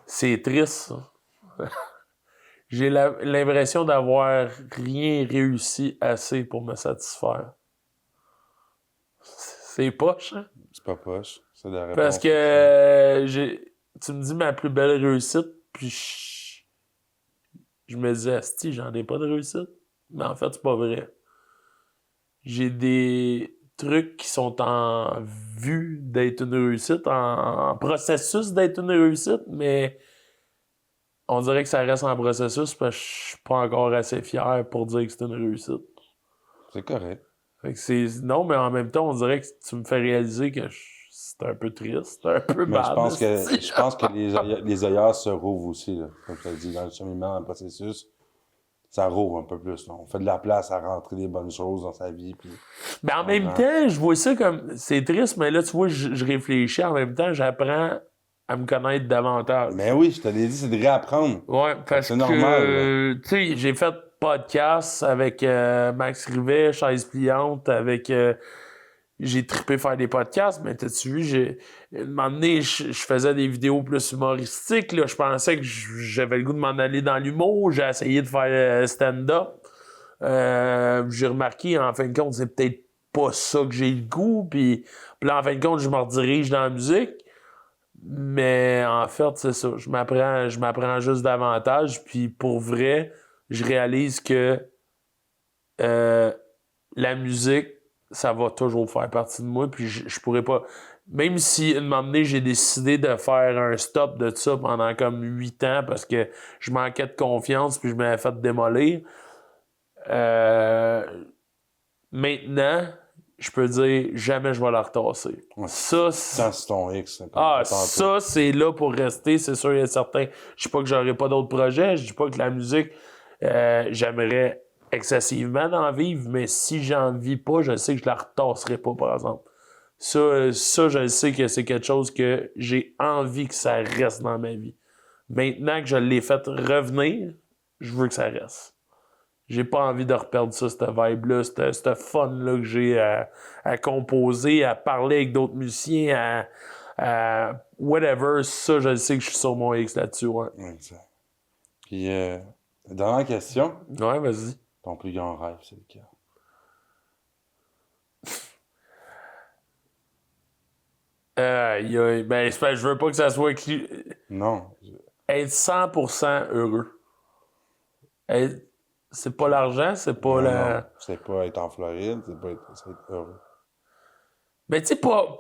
C'est triste, ça. J'ai l'impression d'avoir rien réussi assez pour me satisfaire. C'est poche, hein? C'est pas poche. C'est de la réponse. Parce que tu me dis ma plus belle réussite, puis je me disais, asti, j'en ai pas de réussite. Mais en fait, c'est pas vrai. J'ai des trucs qui sont en vue d'être une réussite, en processus d'être une réussite, mais on dirait que ça reste en processus parce que je suis pas encore assez fier pour dire que c'est une réussite. C'est correct. Fait que non, mais en même temps, on dirait que tu me fais réaliser que c'est un peu triste, c'est un peu Mais bad. je pense que les œillères se rouvrent aussi, là. Comme tu as dit, dans le cheminement, dans le processus, ça rouvre un peu plus. Là. On fait de la place à rentrer des bonnes choses dans sa vie. Puis mais en même temps, je vois ça comme... C'est triste, mais là, tu vois, je réfléchis. En même temps, j'apprends à me connaître davantage. Mais oui, je te l'ai dit, c'est de réapprendre. Ouais, parce c'est normal. que... Tu sais, j'ai fait podcast avec Max Rivet, Chaise pliante, avec... j'ai trippé faire des podcasts, mais t'as-tu vu, un moment donné, je faisais des vidéos plus humoristiques, là. Je pensais que j'avais le goût de m'en aller dans l'humour. J'ai essayé de faire stand-up. J'ai remarqué, en fin de compte, c'est peut-être pas ça que j'ai le goût. Puis là, en fin de compte, je me redirige dans la musique. Mais en fait, c'est ça. Je m'apprends juste davantage. Puis pour vrai, je réalise que la musique, ça va toujours faire partie de moi, puis je pourrais pas... Même si, un moment donné, j'ai décidé de faire un stop de ça pendant comme 8 ans parce que je manquais de confiance puis je m'avais fait démolir. Maintenant, je peux dire, jamais je vais la retasser. Ouais. Ça, c'est ton X. ça, c'est là pour rester, c'est sûr et certain. Je dis pas que j'aurai pas d'autres projets, je dis pas que la musique, j'aimerais excessivement d'en vivre, mais si j'en vis pas, je sais que je la retasserai pas, par exemple. Ça, je sais que c'est quelque chose que j'ai envie que ça reste dans ma vie. Maintenant que je l'ai fait revenir, je veux que ça reste. J'ai pas envie de reperdre ça, cette vibe-là, cette fun-là que j'ai à composer, à parler avec d'autres musiciens, à whatever. Ça, je sais que je suis sur mon X là-dessus, ouais. Exact. Puis, dernière question. Ouais, vas-y. Ton plus grand rêve, c'est lequel? Ben, je veux pas que ça soit Non. être 100% heureux. C'est pas l'argent, c'est pas Non. C'est pas être en Floride, c'est être heureux. Mais tu sais, pas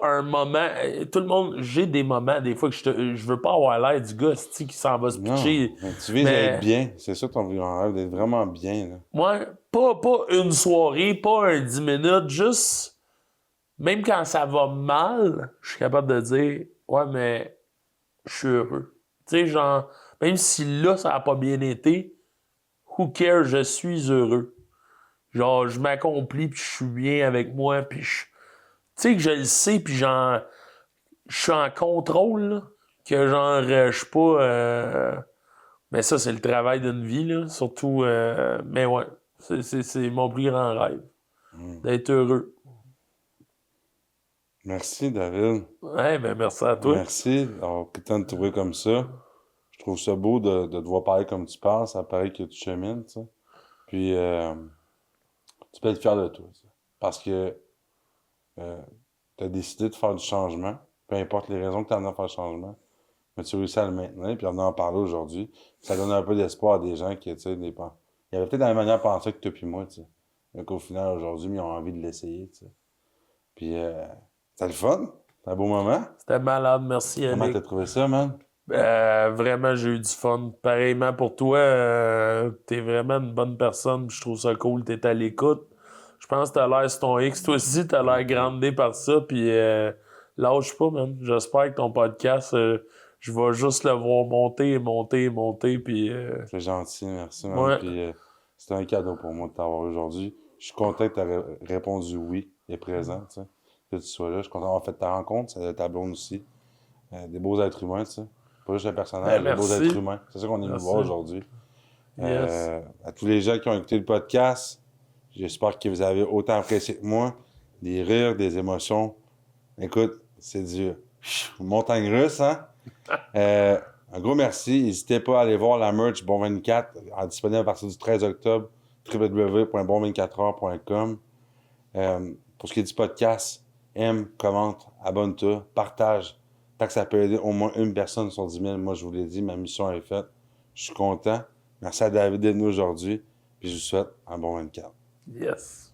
un moment. Tout le monde, j'ai des moments, des fois, que je veux pas avoir l'air du gars qui s'en va se Non, pitcher. mais tu vises à être bien. C'est ça ton plus grand rêve, d'être vraiment bien. Là. Moi, pas une soirée, pas un 10 minutes, juste. Même quand ça va mal, je suis capable de dire, ouais, mais je suis heureux. Tu sais, genre, même si là, ça a pas bien été, who cares, je suis heureux. Genre, je m'accomplis, puis je suis bien avec moi, puis tu sais que je le sais, puis genre, je suis en contrôle, là, que genre, je suis pas... Mais ça, c'est le travail d'une vie, là, surtout... Mais ouais, c'est mon plus grand rêve, d'être heureux. Merci, David. Ouais, ben merci à toi. Merci d'avoir pris le temps de te trouver comme ça. Je trouve ça beau de te voir parler comme tu parles. Ça paraît que tu chemines, tu sais. Puis, tu peux être fier de toi, tu sais. Parce que tu as décidé de faire du changement. Peu importe les raisons que tu as amené à faire le changement. Mais tu réussis à le maintenir, puis en venant en parler aujourd'hui, ça donne un peu d'espoir à des gens qui, tu sais, il y avait peut-être la même manière de penser que toi puis moi, tu sais. Mais qu'au final, aujourd'hui, ils ont envie de l'essayer, tu sais. Puis, c'était le fun. C'était un beau moment. C'était malade, merci Comment Yannick. t'as trouvé ça, man? Vraiment, j'ai eu du fun. Pareillement pour toi, t'es vraiment une bonne personne. Je trouve ça cool, t'es à l'écoute. Je pense que t'as l'air sur ton X. Toi aussi, t'as l'air grandé par ça. Puis lâche pas, man. J'espère que ton podcast, je vais juste le voir monter, monter, monter. Puis C'est gentil, merci, man. ouais. Puis, c'était un cadeau pour moi de t'avoir aujourd'hui. Je suis content que tu répondu oui et présent, tu sais. Que tu sois là. Je suis content d'avoir fait ta rencontre, c'est de ta blonde aussi. Des beaux êtres humains, tu sais. Pas juste un personnage, des beaux Merci. êtres humains. C'est ça qu'on est venu Merci. voir aujourd'hui. Yes. À tous les gens qui ont écouté le podcast, j'espère que vous avez autant apprécié que moi. Des rires, des émotions. Écoute, c'est du montagne russe, hein? Un gros merci. N'hésitez pas à aller voir la merch Bon 24, disponible à partir du 13 octobre, www.bon24heures.com. Pour ce qui est du podcast, aime, commente, abonne-toi, partage. Tant que ça peut aider au moins une personne sur 10 000, moi je vous l'ai dit, ma mission est faite. Je suis content. Merci à David d'être venu aujourd'hui. Puis je vous souhaite un bon 24. Yes.